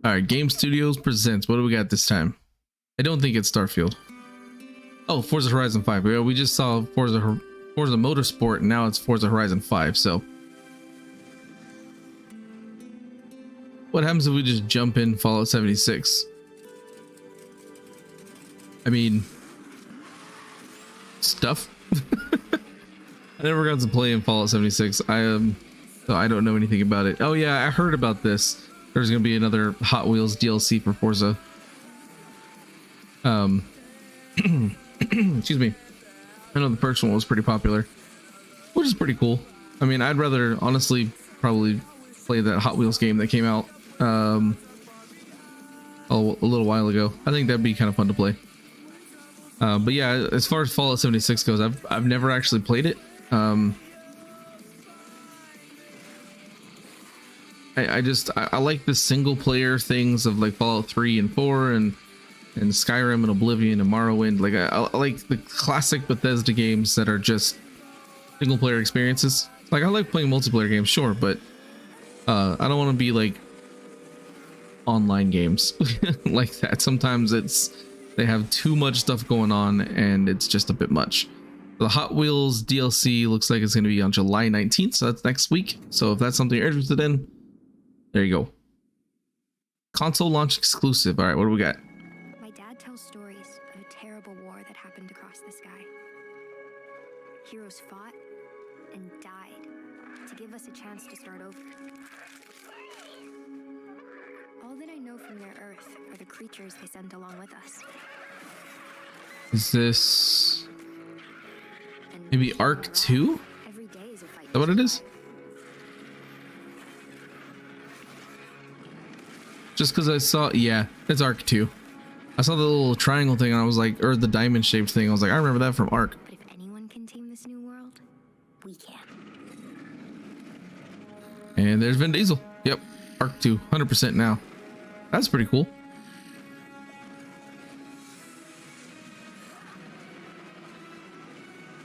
All right, Game Studios presents. What do we got this time? I don't think it's Starfield. Oh, Forza Horizon 5. We just saw Forza Motorsport, and now it's Forza Horizon 5. So, what happens if we just jump in Fallout 76? I mean, stuff. I never got to play in Fallout 76. So I don't know anything about it. Oh yeah, I heard about this. There's gonna be another Hot Wheels DLC for Forza. Excuse me. I know the first one was pretty popular, which is pretty cool. I mean, I'd rather honestly probably play that Hot Wheels game that came out a little while ago. I think that'd be kind of fun to play. But yeah, as far as Fallout 76 goes, I've never actually played it. I like the single player things of like Fallout 3 and 4 and Skyrim and Oblivion and Morrowind. Like I like the classic Bethesda games that are just single player experiences. Like I like playing multiplayer games, sure, but I don't want to be like online games like that. Sometimes they have too much stuff going on and it's just a bit much. The Hot Wheels DLC looks like it's going to be on July 19th, so that's next week. So if that's something you're interested in, there you go. Console launch exclusive. All right, what do we got? My dad tells stories of a terrible war that happened across the sky. Heroes fought and died to give us a chance to start over. All that I know from their Earth are the creatures they sent along with us. Is this maybe Arc 2? Every day is a fight. Is that what it is? Just because I saw, yeah, it's Arc 2. I saw the little triangle thing and I was like, or the diamond shaped thing. I was like, I remember that from Arc. But if anyone can tame this new world, we can. And there's Vin Diesel. Yep, Arc 2, 100% now. That's pretty cool.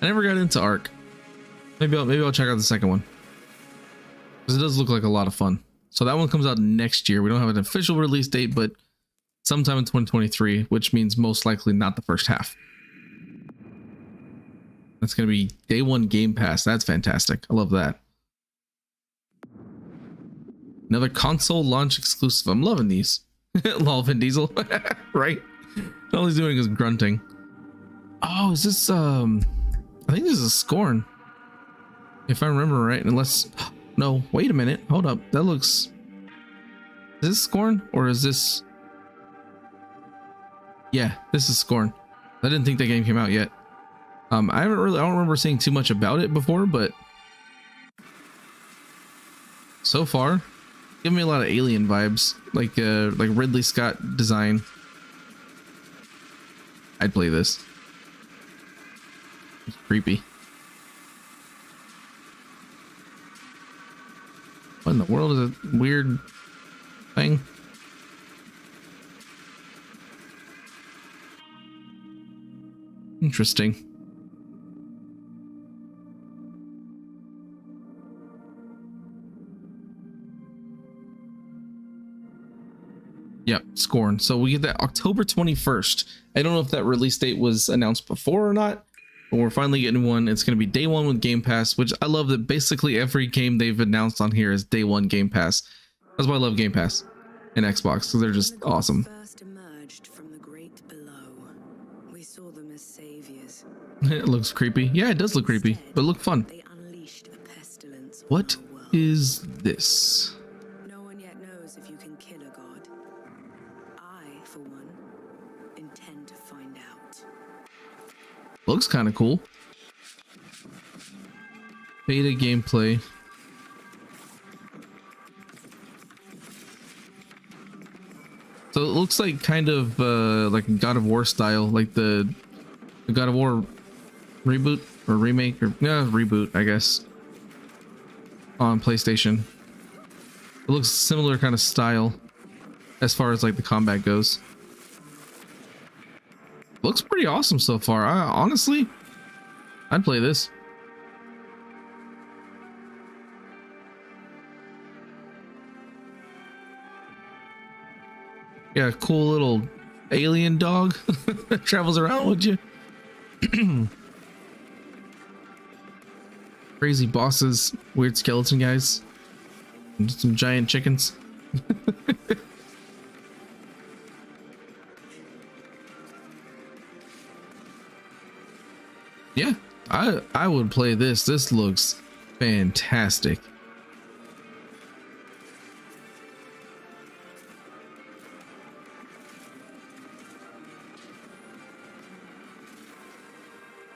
I never got into Arc. Maybe I'll check out the second one, because it does look like a lot of fun. So that one comes out next year. We don't have an official release date, but sometime in 2023, which means most likely not the first half. That's going to be day one Game Pass. That's fantastic. I love that. Another console launch exclusive. I'm loving these. Lol, Vin Diesel. Right? All he's doing is grunting. Oh, is this I think this is Scorn, if I remember right. Unless, no, wait a minute, hold up, that looks, is this Scorn or is this, yeah, this is Scorn. I didn't think that game came out yet. I don't remember seeing too much about it before, but so far give me a lot of Alien vibes, like Ridley Scott design. I'd play this. It's creepy. What in the world is a weird thing? Interesting. Yep, Scorn. So we get that October 21st. I don't know if that release date was announced before or not, but we're finally getting one. It's going to be day one with Game Pass, which I love that basically every game they've announced on here is day one Game Pass. That's why I love Game Pass and Xbox, because they're just awesome. First emerged from the great below. We saw them as saviors. It looks creepy. Yeah, it does look creepy, but look fun. They unleashed a pestilence. What is this? No one yet knows if you can kill a god. I, for one, intend to find out. Looks kind of cool. Beta gameplay. So it looks like kind of like a God of War style, like the God of War reboot or remake, or yeah, reboot, I guess, on PlayStation. It looks similar kind of style as far as like the combat goes. Looks pretty awesome so far. Honestly, I'd play this. Yeah, cool little alien dog that travels around with you. Crazy bosses, weird skeleton guys, and some giant chickens. Yeah, I would play this. This looks fantastic.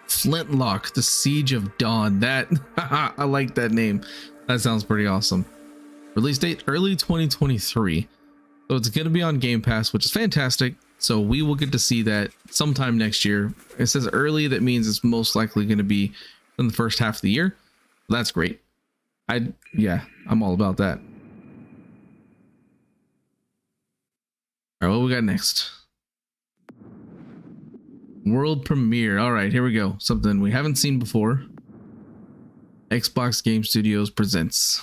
Flintlock, the Siege of Dawn. That I like that name. That sounds pretty awesome. Release date early 2023. So it's going to be on Game Pass, which is fantastic. So we will get to see that sometime next year. It says early, that means it's most likely going to be in the first half of the year. That's great. Yeah, I'm all about that. All right, what we got next? World premiere. All right, here we go. Something we haven't seen before. Xbox Game Studios presents.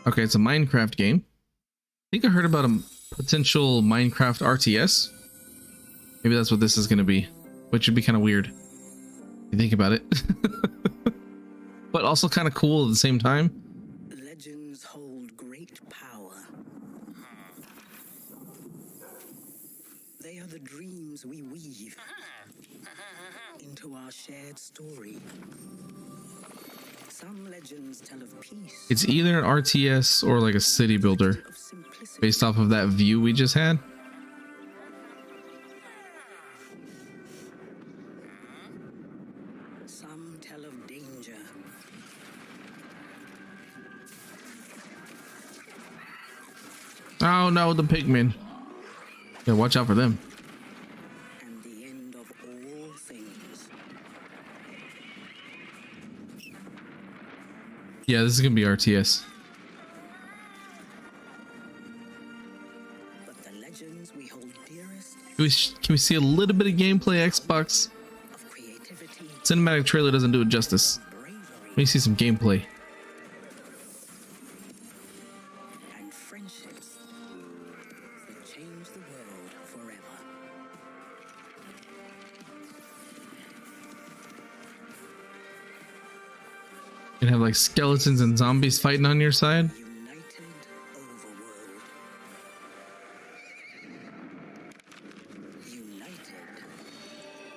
Okay, it's a Minecraft game. I think I heard about a potential Minecraft RTS. Maybe that's what this is going to be, which would be kind of weird if you think about it. But also kind of cool at the same time. Legends hold great power. They are the dreams we weave into our shared story. Some legends tell of peace. It's either an RTS or like a city builder based off of that view we just had. Some tell of danger. Oh no, the pigmen. Yeah, watch out for them. And the end of all things. Yeah, this is gonna be RTS. But the legends we hold dearest Can we see a little bit of gameplay, Xbox? of creativity Cinematic trailer doesn't do it justice. Let me see some gameplay. and friendships that change the world forever. You have like skeletons and zombies fighting on your side. United overworld. United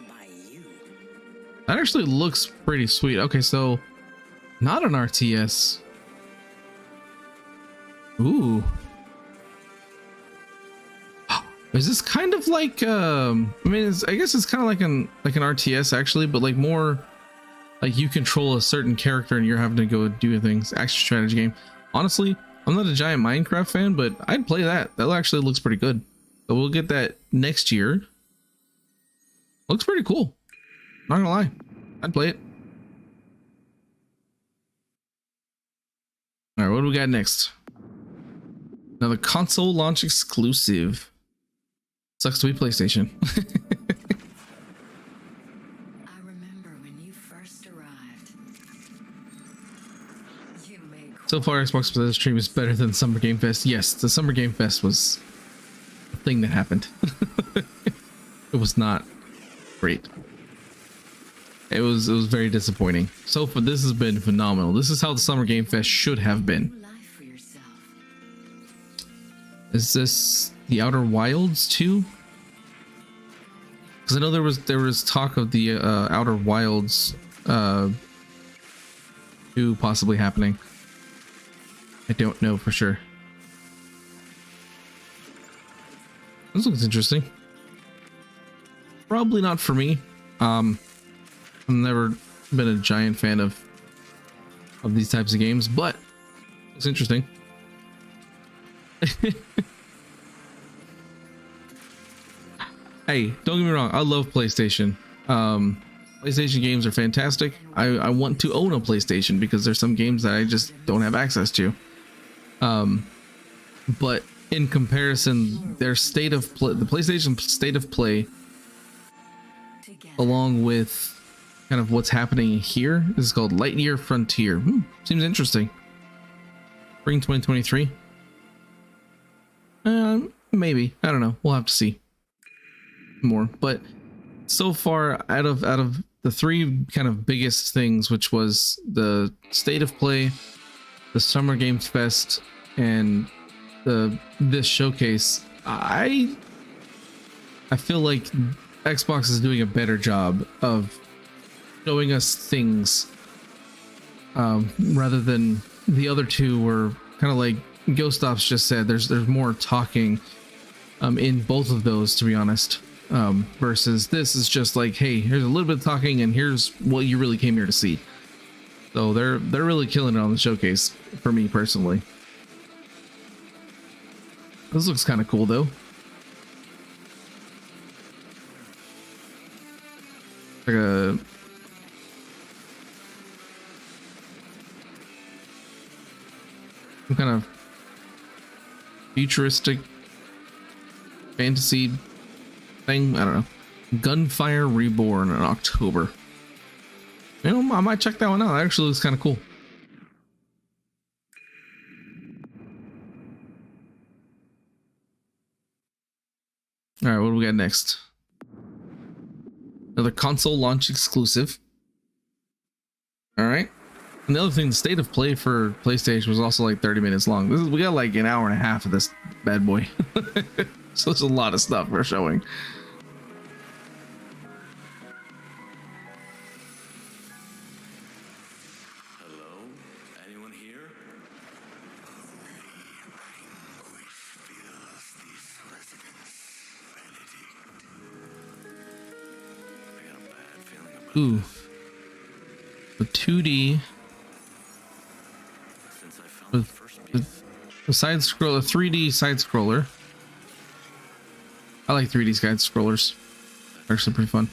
by you. That actually looks pretty sweet. Okay, so not an RTS. Ooh. Is this kind of like I mean, I guess it's kind of like an RTS actually, but like more like you control a certain character and you're having to go do things. Action strategy game. Honestly, I'm not a giant Minecraft fan, but I'd play that. That actually looks pretty good. So we'll get that next year. Looks pretty cool. Not gonna lie, I'd play it. All right, what do we got next? Another console launch exclusive. Sucks to be PlayStation. I remember when you first arrived. You made So far, Xbox Bethesda stream is better than Summer Game Fest. Yes, the Summer Game Fest was a thing that happened. It was not. great. It was very disappointing. So far, this has been phenomenal. This is how the Summer Game Fest should have been. Is this the Outer Wilds too? Because I know there was talk of the Outer Wilds 2 possibly happening. I don't know for sure. This looks interesting. Probably not for me. I've never been a giant fan of these types of games, but it's interesting. Hey, don't get me wrong, I love PlayStation. PlayStation games are fantastic. I want to own a PlayStation because there's some games that I just don't have access to. But in comparison, their state of play, the PlayStation state of play, along with kind of what's happening here, this is called Lightyear Frontier. Seems interesting. Spring 2023. Maybe, I don't know. We'll have to see more. But so far, out of the three kind of biggest things, which was the state of play, the Summer Games Fest, and this showcase, I feel like Xbox is doing a better job of showing us things, rather than the other two were kind of like Ghost Ops just said. There's more talking in both of those, to be honest, versus this is just like, hey, here's a little bit of talking and here's what you really came here to see. So they're really killing it on the showcase for me personally. This looks kind of cool though. Like a some kind of futuristic fantasy thing. I don't know. Gunfire Reborn in October. You know, I might check that one out. That actually looks kind of cool. All right, what do we got next? Another console launch exclusive. All right. Another thing, the state of play for PlayStation was also like 30 minutes long. We got like an hour and a half of this bad boy. So there's a lot of stuff we're showing. Hello? Anyone here? I got a bad feeling about Ooh. The 2D. The side scroller, 3D side scroller. I like 3D side scrollers. They're actually pretty fun.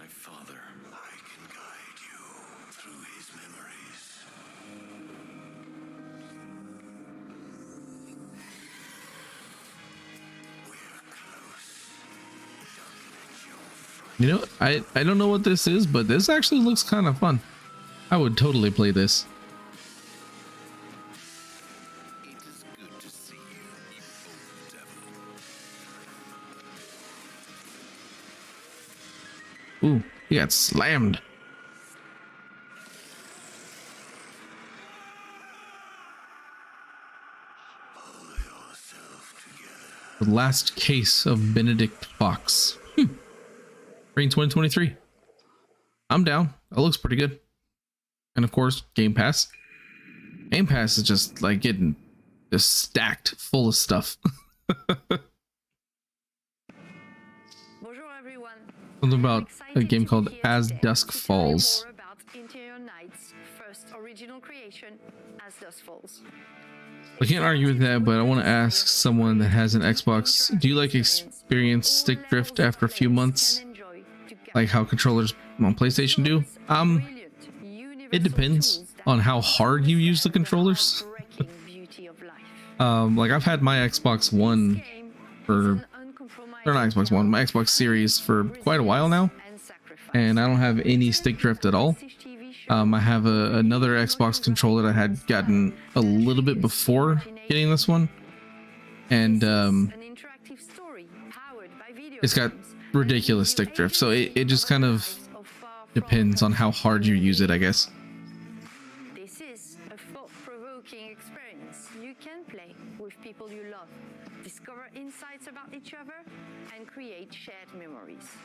my father. I can guide you through his memories. You know, I don't know what this is, but this actually looks kind of fun. I would totally play this. It is good to see you, you old devil. Ooh, he got slammed. The last case of Benedict Fox. Spring 2023. I'm down. That looks pretty good. And of course, Game Pass. Game Pass is just like getting just stacked full of stuff. Bonjour everyone. Something about a game called As Dusk Falls. More about Interior Night's first original creation, As Dusk Falls. I can't argue with that, but I want to ask someone that has an Xbox, do you like experience stick drift after a few months? Like how controllers on PlayStation do? It depends on how hard you use the controllers. Like I've had my Xbox One for, or not Xbox One, my Xbox Series for quite a while now, and I don't have any stick drift at all. I have another Xbox controller that I had gotten a little bit before getting this one, and it's got ridiculous stick drift. So it just kind of depends on how hard you use it, I guess. This is a thought-provoking experience. You can play with people you love, discover insights about each other, and create shared memories.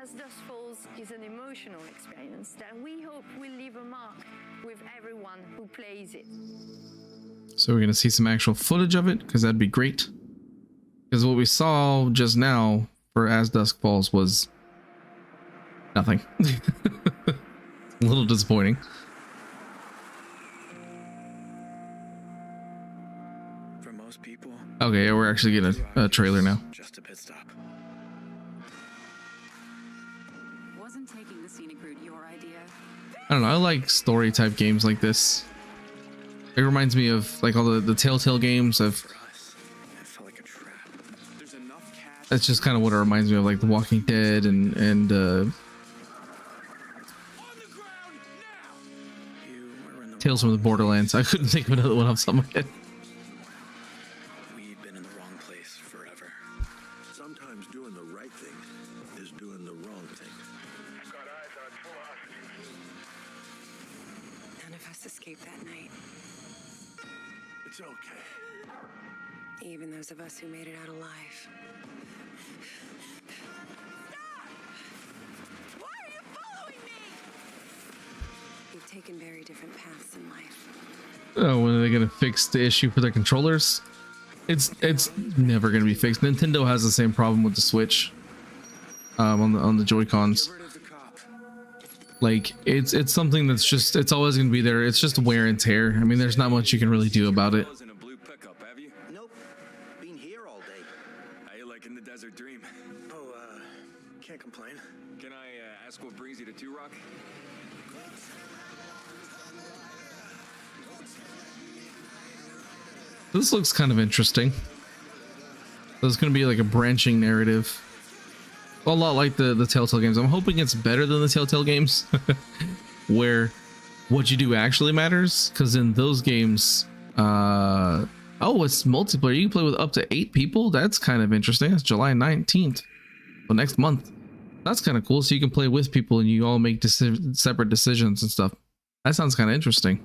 As Dusk Falls is an emotional experience that we hope will leave a mark with everyone who plays it. So we're going to see some actual footage of it, because that'd be great. Because what we saw just now for As Dusk Falls was nothing. A little disappointing. For most people, okay, yeah, we're actually getting a trailer now. just a pit stop. Wasn't taking the scenic route your idea? I don't know, I like story type games like this. It reminds me of like all the Telltale games of. That's just kind of what it reminds me of, like The Walking Dead and Tales from the Borderlands. I couldn't think of another one off the top of my head. We've been in the wrong place forever. Sometimes doing the right thing is doing the wrong thing. None of us escaped that night. It's okay. Even those of us who made it out alive. Why are you following me? We've taken very different paths in life. Oh, when are they gonna fix the issue for their controllers? It's never gonna be fixed. Nintendo has the same problem with the Switch, on the Joy-Cons. Like it's something that's just, it's always gonna be there. It's just wear and tear. I mean, there's not much you can really do about it. Nope. Been here all day. How you liking the desert dream? Oh, can't complain. Can I ask what brings you to Two Rock? This looks kind of interesting. So it's gonna be like a branching narrative. A lot like the Telltale games. I'm hoping it's better than the Telltale games, where what you do actually matters. Because in those games, oh, it's multiplayer. You can play with up to 8 people. That's kind of interesting. That's July 19th, so next month. That's kind of cool. So you can play with people and you all make separate decisions and stuff. That sounds kind of interesting.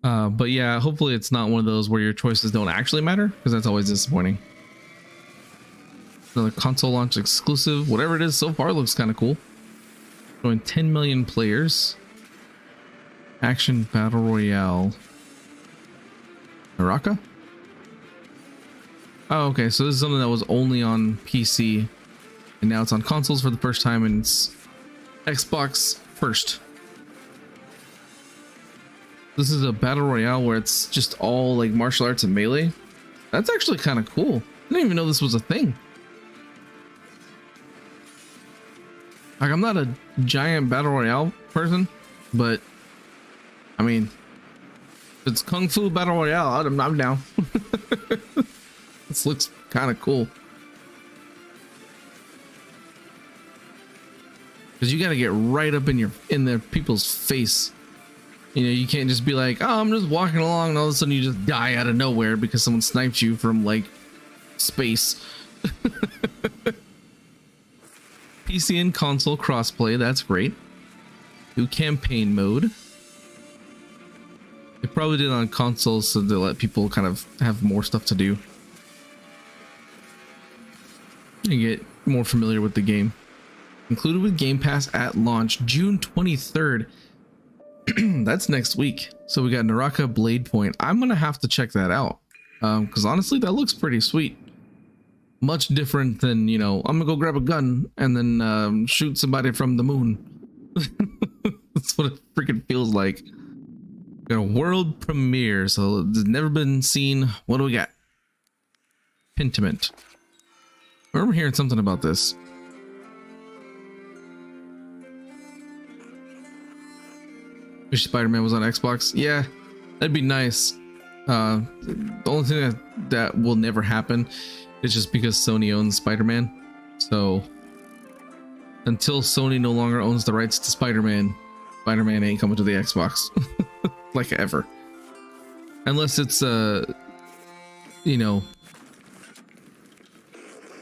But yeah, hopefully it's not one of those where your choices don't actually matter, because that's always disappointing. Another console launch exclusive, whatever it is so far, looks kind of cool. Showing 10 million players. Action Battle Royale. Naraka? Oh, okay, so this is something that was only on PC, and now it's on consoles for the first time, and it's Xbox first. This is a battle royale where it's just all like martial arts and melee. That's actually kind of cool. I didn't even know this was a thing. Like, I'm not a giant battle royale person, but I mean, if it's Kung Fu battle royale, I'm down. This looks kind of cool. Because you got to get right up in the people's face. You know, you can't just be like, oh, I'm just walking along and all of a sudden you just die out of nowhere because someone sniped you from like space. PC and console crossplay, that's great. New campaign mode. They probably did it on consoles so they let people kind of have more stuff to do and get more familiar with the game. Included with Game Pass at launch June 23rd. That's next week. So we got Naraka Bladepoint. I'm gonna have to check that out, because honestly that looks pretty sweet. Much different than, you know, I'm gonna go grab a gun and then shoot somebody from the moon. That's what it freaking feels like. Got a world premiere, so it's never been seen. What do we got? Pentiment. I remember hearing something about this. Wish Spider-Man was on Xbox. Yeah, that'd be nice. The only thing that will never happen is just because Sony owns Spider-Man. So until Sony no longer owns the rights to Spider-Man, Spider-Man ain't coming to the Xbox. Like ever. Unless it's you know,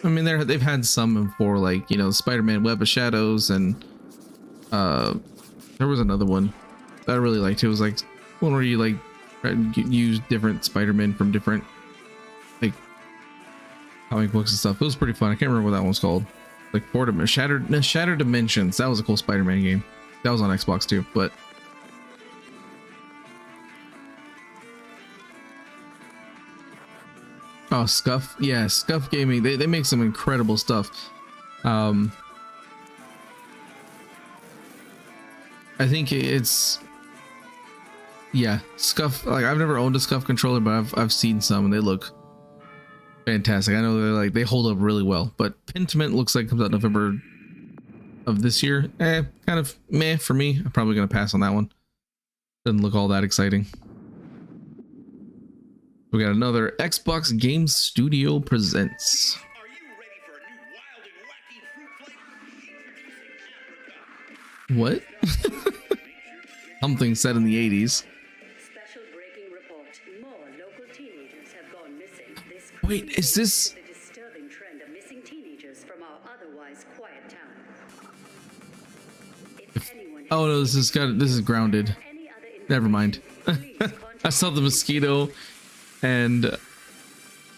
I mean, they've had some for, like, you know, Spider-Man Web of Shadows, and there was another one that I really liked. It was like one where you like use different Spider-Man from different like comic books and stuff. It was pretty fun. I can't remember what that one was called. Like Shattered Dimensions. That was a cool Spider-Man game. That was on Xbox too, but oh, Scuff. Yeah, Scuff Gaming. They make some incredible stuff. I think it's, yeah, Scuff. Like, I've never owned a Scuff controller, but I've seen some and they look fantastic. I know they hold up really well. But Pentiment looks like it comes out November of this year. Kind of meh for me. I'm probably gonna pass on that one. Doesn't look all that exciting. We got another Xbox Game Studio Presents. What? Something said in the 80s. Special breaking report. More local teenagers have gone missing. Wait, is this the disturbing trend of missing teenagers from our otherwise quiet town? Oh no, this is Grounded. Never mind. I saw the mosquito, and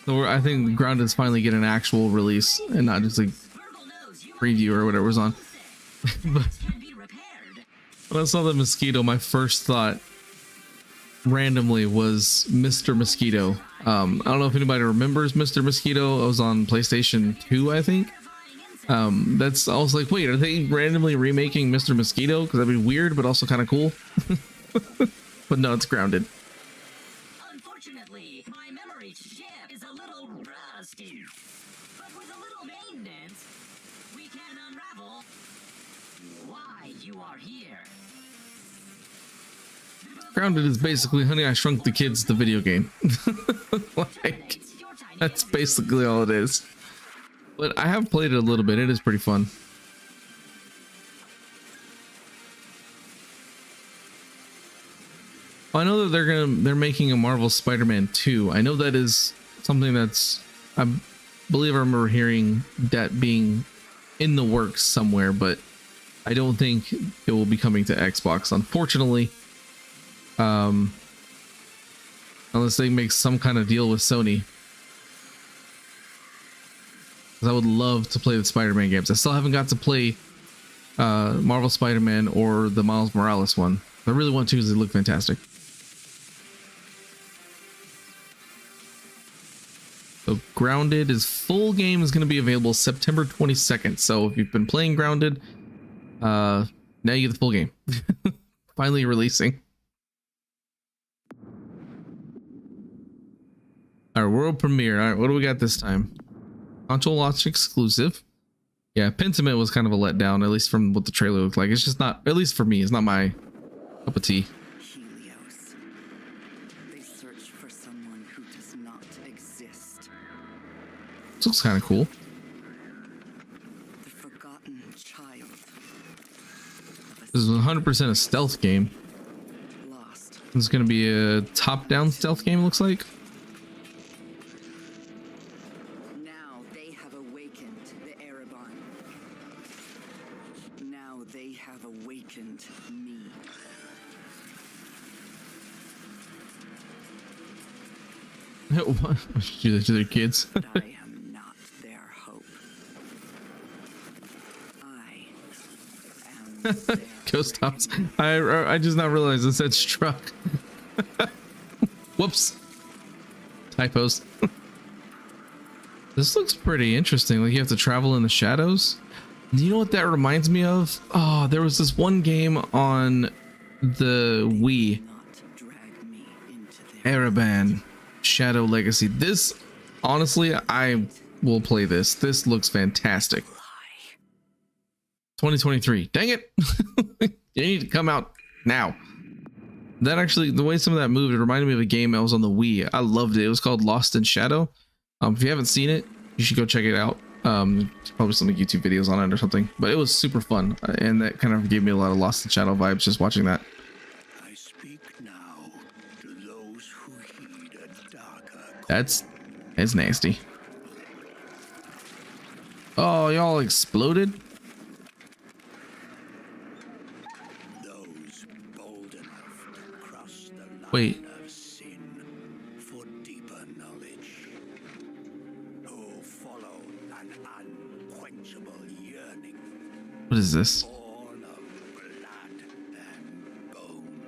I think Grounded's finally getting an actual release and not just like preview or whatever was on. But when I saw the mosquito, my first thought randomly was Mr. Mosquito. I don't know if anybody remembers Mr. Mosquito. It was on PlayStation 2, I think. I was like, wait, are they randomly remaking Mr. Mosquito? Because that'd be weird, but also kind of cool. But no, it's Grounded. Unfortunately, my memory chip is a little rusty. But with a little maintenance, we can unravel why you are here. Grounded is basically Honey, I Shrunk the Kids, the video game. Like, that's basically all it is. But I have played it a little bit. It is pretty fun. I know that they're making a Marvel Spider-Man 2. I know that is something that's, I believe I remember hearing that being in the works somewhere, but I don't think it will be coming to Xbox, unfortunately. Unless they make some kind of deal with Sony. I would love to play the Spider-Man games. I still haven't got to play Marvel Spider-Man or the Miles Morales one. I really want to because they look fantastic. So Grounded is full game is going to be available September 22nd. So if you've been playing Grounded, now you get the full game. Finally releasing. All right, world premiere. All right, what do we got this time? Console launch exclusive. Yeah, Pentiment was kind of a letdown, at least from what the trailer looked like. It's just not, at least for me, it's not my cup of tea. Helios. They search for someone who does not exist. This looks kind of cool. The forgotten child. This is 100% a stealth game. Lost. This is going to be a top-down stealth game, it looks like. Me. What? To their kids. But I am not their hope. I am their Ghost Hops. I just not realized it said struck. Whoops. Typos. This looks pretty interesting. Like you have to travel in the shadows. You know what that reminds me of? Oh, there was this one game on the Wii. Ereban Shadow Legacy. This, honestly, I will play this. This looks fantastic. 2023. Dang it. You need to come out now. That actually, the way some of that moved, it reminded me of a game that was on the Wii. I loved it. It was called Lost in Shadow. If you haven't seen it, you should go check it out. Probably some like YouTube videos on it or something, but it was super fun, and that kind of gave me a lot of Lost in Shadow vibes just watching that. I speak now to those who heed a darker. That's nasty. Oh, y'all exploded? Those bold enough to cross the line Wait. of sin for deeper knowledge, who follow an unquenchable yearning, What is this? born of blood and bone,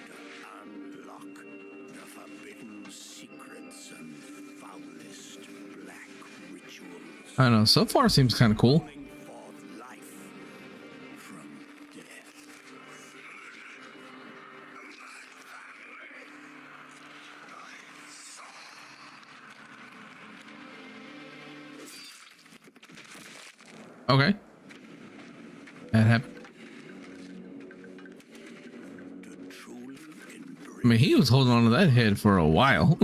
to unlock the forbidden secrets and foulest black rituals. I don't know. So far, seems kind of cool. Okay. That happened. I mean, he was holding on to that head for a while.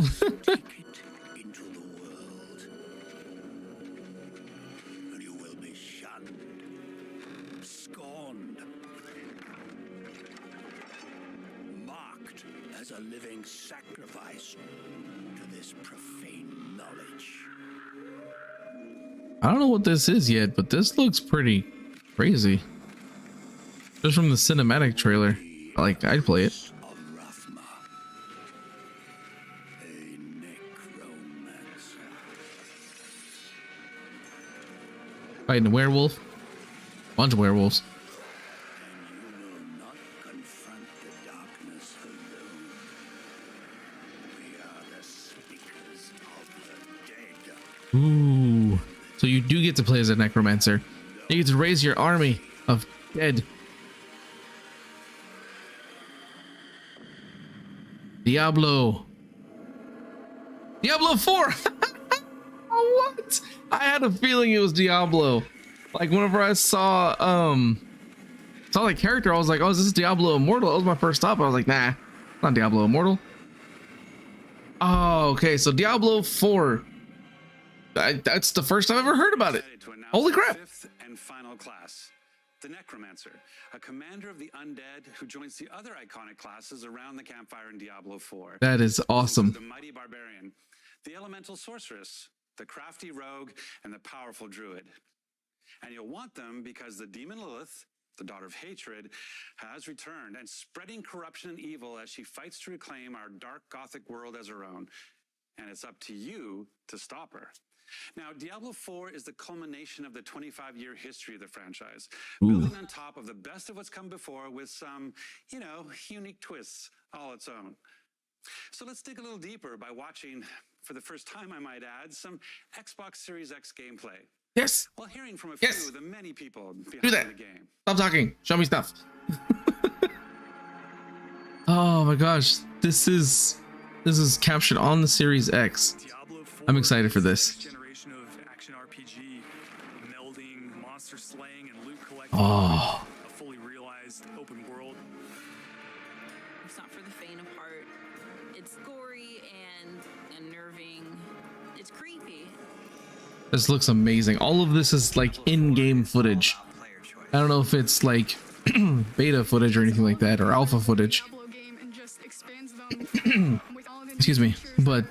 Scorned, marked as a living sacrifice to this profane knowledge. I don't know what this is yet, but this looks pretty crazy. Just from the cinematic trailer. Like, I'd play it. Fighting a werewolf. Bunch of werewolves. Ooh. So you do get to play as a necromancer. You get to raise your army of dead. Diablo. Diablo 4. What? I had a feeling it was Diablo. Like whenever I saw that character, I was like, oh, is this Diablo Immortal? That was my first stop. I was like, nah, not Diablo Immortal. Oh, okay. So Diablo 4. That's the first I've ever heard about it. Holy crap. Fifth and final class, the Necromancer, a commander of the undead who joins the other iconic classes around the campfire in Diablo 4. That is awesome. The mighty barbarian, the elemental sorceress, the crafty rogue, and the powerful druid. And you'll want them because the demon Lilith, the daughter of hatred, has returned and spreading corruption and evil as she fights to reclaim our dark gothic world as her own. And it's up to you to stop her. Now, Diablo 4 is the culmination of the 25-year history of the franchise, building on top of the best of what's come before with some, unique twists all its own. So let's dig a little deeper by watching, for the first time I might add, some Xbox Series X gameplay. Yes. While hearing from a few of the many people behind Do that. the game. Stop talking. Show me stuff. Oh my gosh. This is captured on the Series X. I'm excited for this. Generation of action RPG, melding monster slaying and loot collecting. Oh. A fully realized open world. It's not for the faint of heart. It's gory and unnerving. It's creepy. This looks amazing. All of this is like in-game footage. I don't know if it's like beta footage or anything like that, or alpha footage. Excuse me, but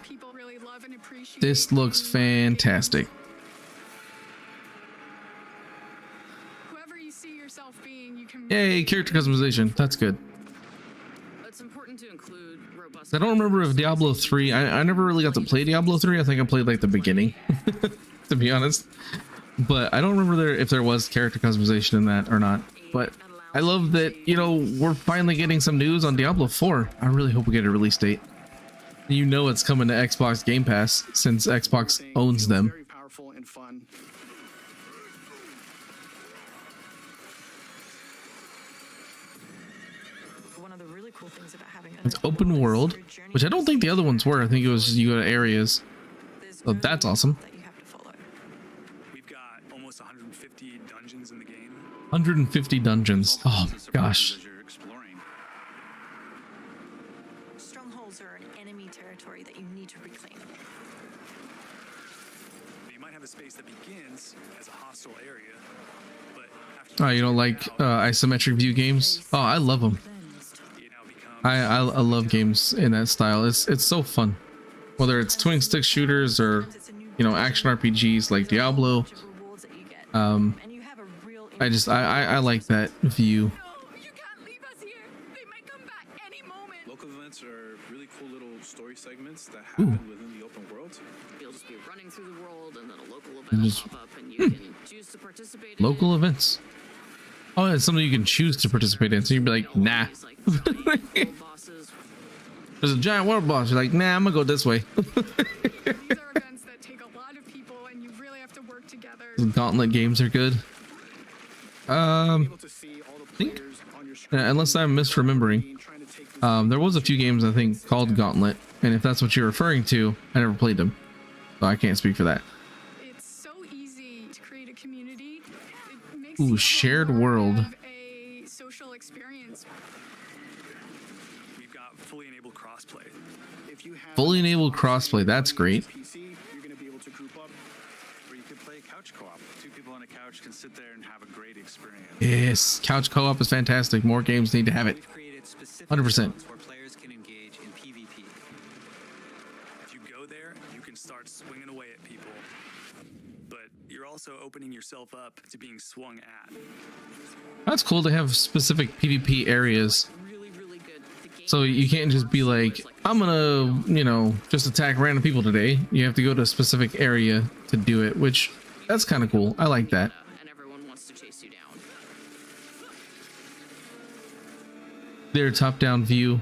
this looks fantastic. Yay, character customization. That's good. It's important to include robust. I don't remember if Diablo 3, I never really got to play Diablo 3. I think I played like the beginning, to be honest. But I don't remember if there was character customization in that or not. But I love that, we're finally getting some news on Diablo 4. I really hope we get a release date. It's coming to Xbox Game Pass since Xbox owns them. Very powerful and fun. One of the really cool things about having It's open world, which I don't think the other ones were. I think it was just you go to areas. So that's awesome. We've got almost 150 dungeons in the game. 150 dungeons. Oh my gosh. Strongholds are an enemy territory that you need to reclaim. You might have a space that begins as a hostile area, but after Oh, you don't like isometric view games? Oh, I love them. I love games in that style. It's so fun. whether it's twin stick shooters or, you know, action RPGs like Diablo. I like that view. Local events are really cool little story segments that happen within the open world. You'll just be running through the world, and then a local event And will just- pop up, and you can choose to participate. Local events. Oh, it's something you can choose to participate in. So you'd be like, nah. There's a giant world boss. You're like, nah, I'm gonna go this way. Gauntlet games are good. I think, unless I'm misremembering, there was a few games I think called Gauntlet, and if that's what you're referring to, I never played them, so I can't speak for that. It's so easy to create a community. It makes Ooh, shared world. a social experience. We've got fully enabled crossplay. If you have Fully enabled crossplay. That's great. PC, you're going to be able to group up, or you could play couch co-op. Two people on a couch can sit there and have a great experience. Yes, couch co-op is fantastic. More games need to have it. 100%. Where players can engage in PvP. If you go there, you can start swinging away at people, but you're also opening yourself up to being swung at. That's cool to have specific PvP areas. So you can't just be like, I'm gonna, you know, just attack random people today. You have to go to a specific area to do it, which that's kind of cool. I like that. And everyone wants to chase you down. Their top-down view,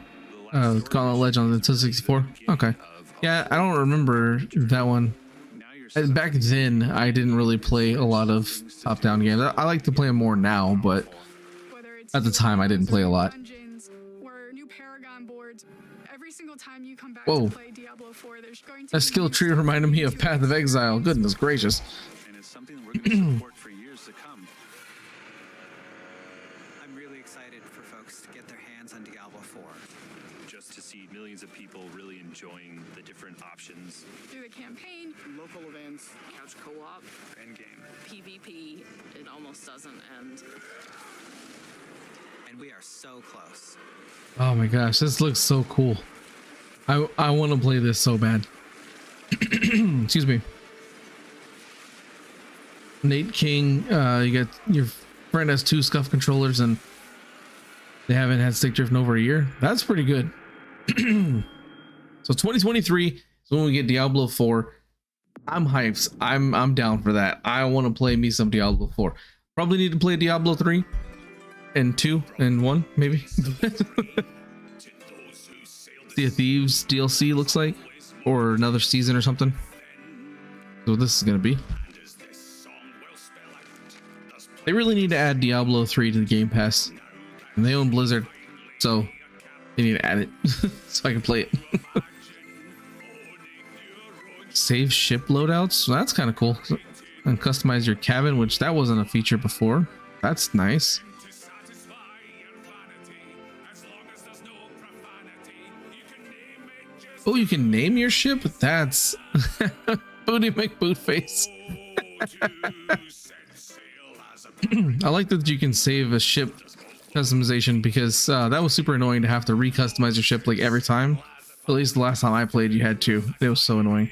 Gauntlet Ledge on the 264. Okay, yeah, I don't remember that one. Back then, I didn't really play a lot of top-down games. I like to play them more now, but at the time, I didn't play a lot. Whoa, that skill tree reminded me of Path of Exile. Goodness gracious. And it's something we're going to support for years to come. I'm really excited for folks to get their hands on Diablo 4. Just to see millions of people really enjoying the different options. Through the campaign, local events, Couch co-op, endgame, PvP, it almost doesn't end. and we are so close. Oh my gosh, this looks so cool. I want to play this so bad. Excuse me. Nate King, you got your friend has 2 scuff controllers and they haven't had stick drift in over a year. That's pretty good. So 2023 is when we get Diablo 4. I'm hyped. I'm down for that. I want to play me some Diablo 4. Probably need to play Diablo 3 and 2 and 1 maybe. Sea of Thieves DLC looks like, or another season or something. So this is gonna be. They really need to add Diablo 3 to the Game Pass, and they own Blizzard, so they need to add it so I can play it. Save ship loadouts. Well, that's kind of cool. And customize your cabin, which that wasn't a feature before. That's nice. Oh, you can name your ship? That's Booty McBootface. I like that you can save a ship customization, because that was super annoying to have to recustomize your ship like every time. At least the last time I played, you had to. It was so annoying.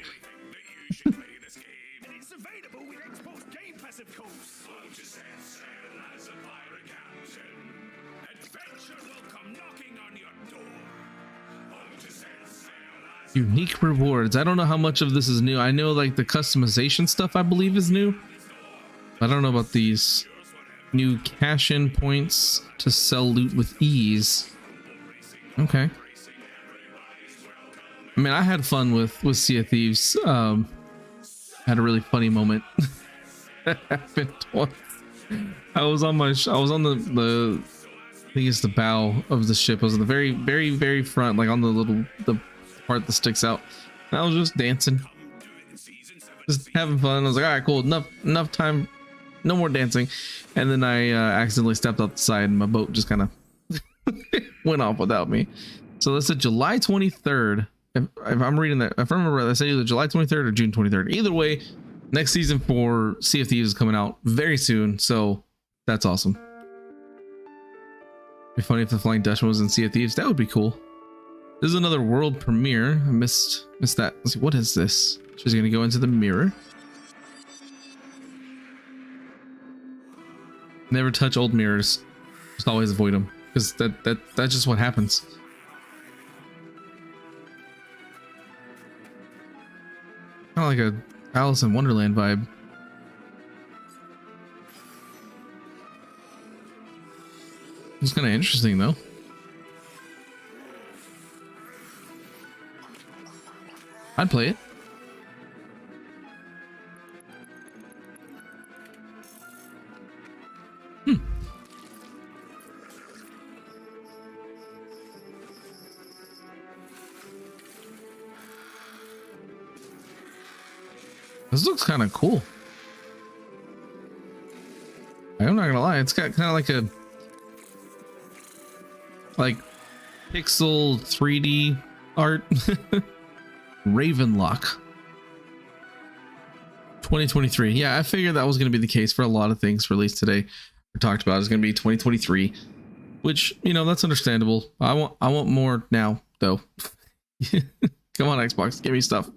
Unique rewards. I don't know how much of this is new. I know like the customization stuff I believe is new. I don't know about these new cash-in points to sell loot with ease. Okay. I mean, I had fun with Sea of Thieves. Had a really funny moment. That happened once. I was on the I think it's the bow of the ship. I was in the very front, like on the part that sticks out. And I was just dancing, just having fun. I was like, all right, cool, enough time, no more dancing. And then I accidentally stepped off the side and my boat just kind of went off without me. So that's a July 23rd. If I'm reading that, if I remember right, I said either July 23rd or June 23rd. Either way, next season for Sea of Thieves is coming out very soon. So that's awesome. It'd be funny if the Flying Dutchman was in Sea of Thieves. That would be cool. This is another world premiere. I missed that. Let's see, what is this? She's gonna go into the mirror. Never touch old mirrors. Just always avoid them, because that's just what happens. Kind of like a Alice in Wonderland vibe. It's kind of interesting though. I'd play it. This looks kind of cool. I'm not gonna lie, it's got kind of like a pixel 3D art. Ravenlock 2023. Yeah, I figured that was going to be the case for a lot of things released today or talked about. It's going to be 2023, which, you know, that's understandable. I want more now though. Come on, Xbox, give me stuff.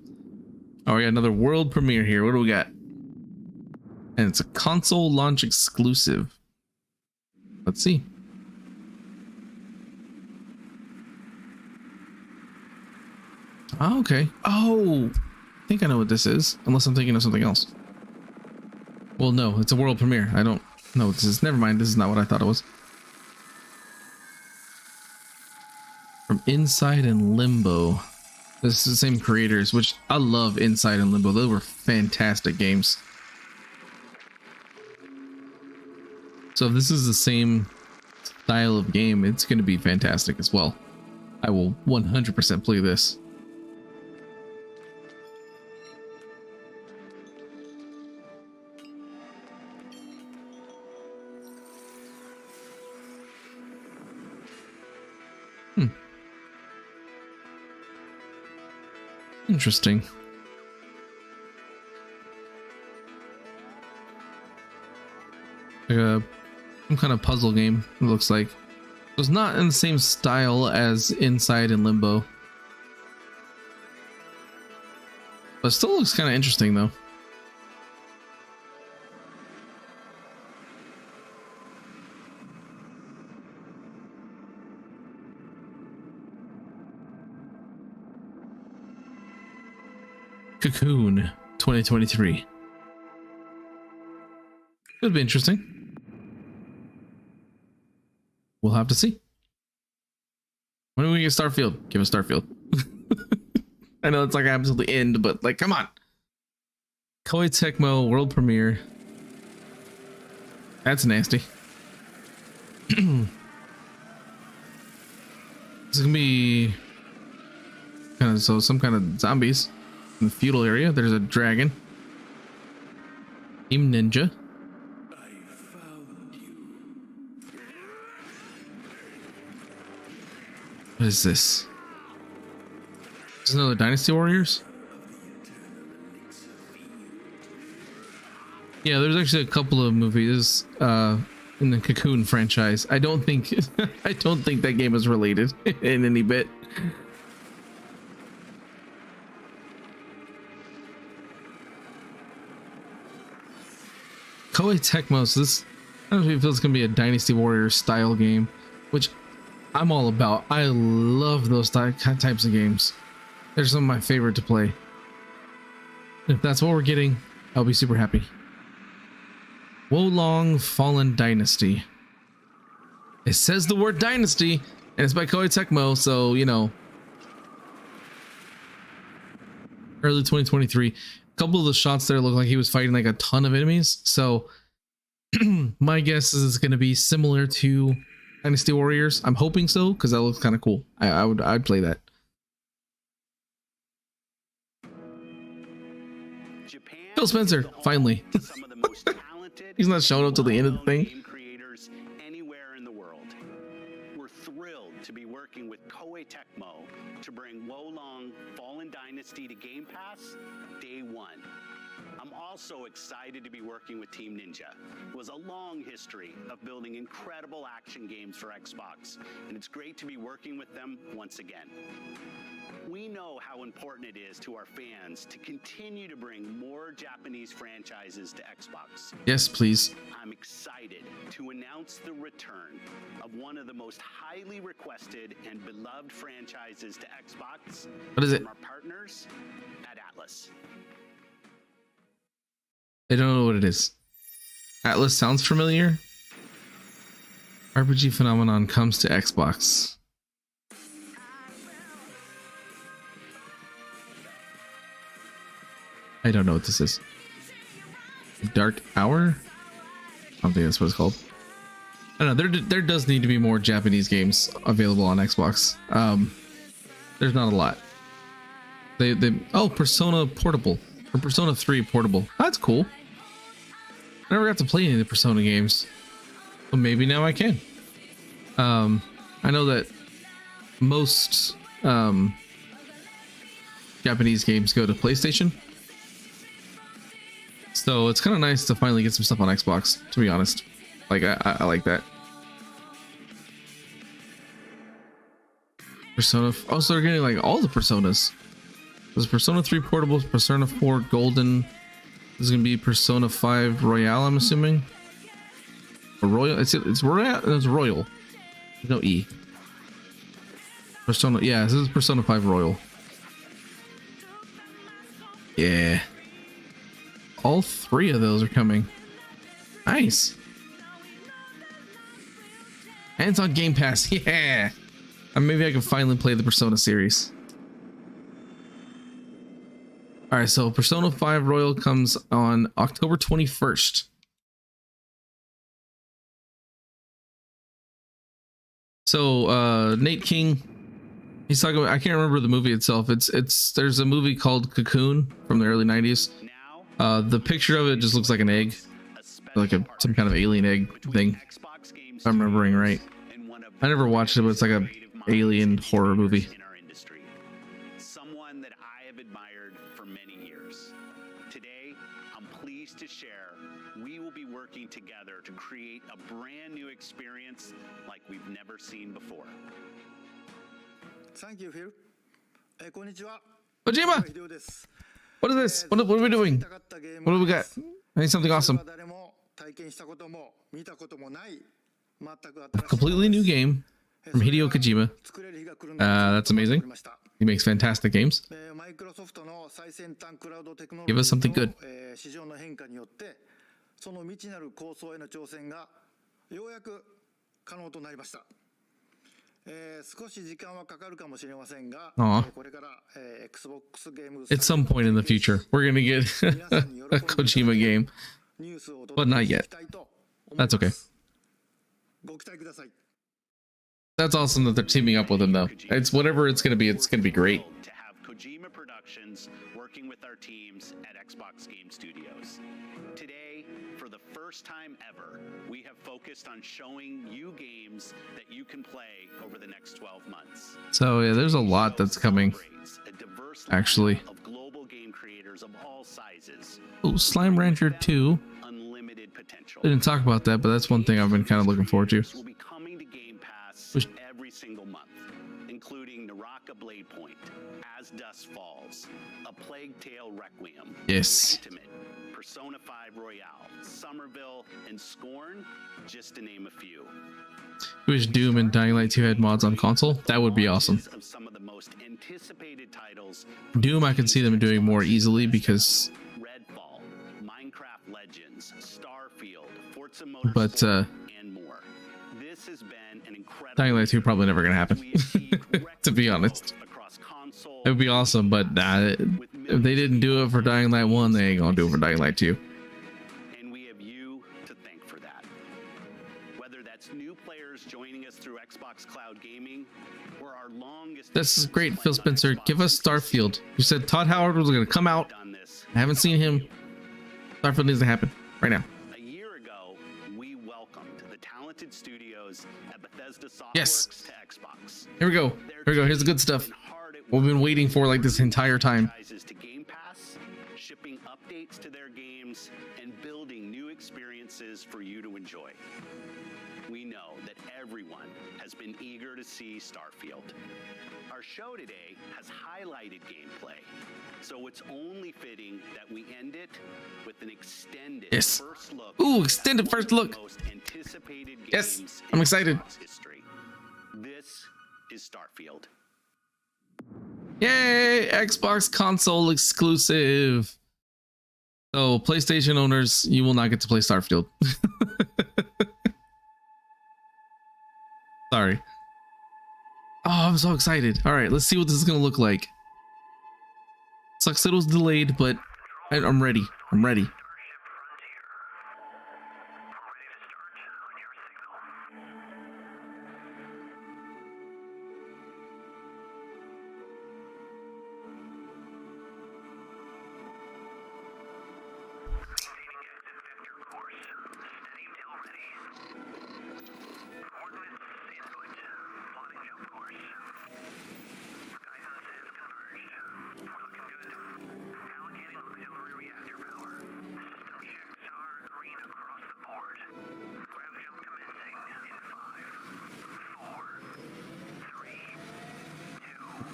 Oh, we got another world premiere here. What do we got? And it's a console launch exclusive. Let's see. Oh, okay. Oh, I think I know what this is, unless I'm thinking of something else. Well, no, it's a world premiere. I don't know what this is. Never mind. This is not what I thought it was. From Inside and Limbo. This is the same creators, which I love. Inside and Limbo. Those were fantastic games. So if this is the same style of game, it's going to be fantastic as well. I will 100% play this. Interesting. Like some kind of puzzle game, it looks like. It's not in the same style as Inside and Limbo, but it still looks kind of interesting though. Cocoon 2023. Could be interesting. We'll have to see. When do we get Starfield? Give us Starfield. I know it's like absolutely end, but like, come on. Koei Tecmo world premiere. That's nasty. This is gonna be kind of some kind of zombies in the feudal area. There's a dragon. Team Ninja. What is this? Is this another Dynasty Warriors? Yeah, there's actually a couple of movies in the Cocoon franchise. I don't think that game is related in any bit. Koei Tecmo, so this, I don't know if it's gonna be a Dynasty Warriors style game, which I'm all about. I love those types of games. They're some of my favorite to play. If that's what we're getting, I'll be super happy. Wo Long Fallen Dynasty. It says the word Dynasty, and it's by Koei Tecmo, so you know. Early 2023. A couple of the shots there look like he was fighting like a ton of enemies, so my guess is it's going to be similar to Dynasty Warriors. I'm hoping so, because that looks kind of cool. I'd play that. Phil Spencer, finally. He's not showing up till the end of the thing. Creators anywhere in the world. We're thrilled to be working with Koei Tecmo to bring Wo Long Fallen Dynasty to Game Pass day one. I'm I'm also excited to be working with Team Ninja, who has a long history of building incredible action games for Xbox, and it's great to be working with them once again. We know how important it is to our fans to continue to bring more Japanese franchises to Xbox. Yes, please. I'm excited to announce the return of one of the most highly requested and beloved franchises to Xbox. What is it? From our partners at Atlas. I don't know what it is. Atlas sounds familiar. RPG Phenomenon comes to Xbox. I don't know what this is. Dark Hour? I don't think that's what it's called. I don't know. There does need to be more Japanese games available on Xbox. There's not a lot. Oh, Persona Portable. Or Persona 3 Portable. That's cool. I never got to play any of the Persona games. But maybe now I can. I know that most Japanese games go to PlayStation. So it's kind of nice to finally get some stuff on Xbox, to be honest. Like, I like that. Persona... Oh, so they're getting, like, all the Personas. There's Persona 3 Portable, Persona 4 Golden. This is going to be Persona 5 Royale, I'm assuming. Or Royal... It's Royale... It's Royal. There's no E. Persona... Yeah, this is Persona 5 Royal. Yeah. All three of those are coming. Nice. And it's on Game Pass. Yeah. Maybe I can finally play the Persona series. All right, so Persona 5 Royal comes on October 21st. So Nate King, he's talking about, I can't remember the movie itself. There's a movie called Cocoon from the early 90s. The picture of it just looks like an egg, like some kind of alien egg thing, if I'm remembering right. I never watched it, but it's like a alien horror movie. Someone that I have admired for many years. Today, I'm pleased to share we will be working together to create a brand new experience like we've never seen before. Thank you, Phil. Konnichiwa. Kojima! What is this? What are we doing? What do we got? I need something awesome. A completely new game from Hideo Kojima. That's amazing. He makes fantastic games. Give us something good. Aw. At some point in the future, we're gonna get a Kojima game, but not yet. That's okay. That's awesome that they're teaming up with him, though. It's whatever it's gonna be great. To have Kojima Productions working with our teams at Xbox Game Studios. Today, for the first time ever, we have focused on showing you games that you can play over the next 12 months. So yeah, there's a lot that's coming. Actually. Of global game creators of all sizes. Oh, Slime Rancher 2. Unlimited potential. I didn't talk about that, but that's one thing I've been kind of looking forward to. Will be coming to Game Pass every single month, including Naraka Bladepoint, As Dusk Falls, A Plague Tale Requiem, Yes. Ultimate, Persona 5 Royale, Somerville, and Scorn, just to name a few. I wish Doom and Dying Light 2 had mods on console. That would be awesome. Of some of the most anticipated titles. Doom, I can see them doing more easily because. Redfall, Minecraft Legends, Starfield, Forza Motorsport, But and more. This has been an incredible. Dying Light 2 probably never gonna happen. To be honest, it would be awesome, but if they didn't do it for Dying Light 1, they ain't gonna do it for Dying Light 2. And we have you to thank for that. Whether that's new players joining us through Xbox Cloud Gaming, or our longest. This is great, Phil Spencer. Give us Starfield. You said Todd Howard was gonna come out. I haven't seen him. Starfield needs to happen right now. A year ago, we welcomed the talented studios at Bethesda Softworks Yes. to Xbox. Here we go. Here we go. Here's the good stuff. We've been waiting for like this entire time. To Game Pass, shipping updates to their games, and building new experiences for you to enjoy. We know that everyone has been eager to see Starfield. Our show today has highlighted gameplay, so it's only fitting that we end it with an extended first look. Ooh, extended first look. Most anticipated Yes, games I'm in excited. Xbox history. This is Starfield. Yay! Xbox console exclusive. So, PlayStation owners, you will not get to play Starfield. Sorry. Oh, I'm so excited. All right, let's see what this is going to look like. Sucks that it was delayed, but I'm ready. I'm ready.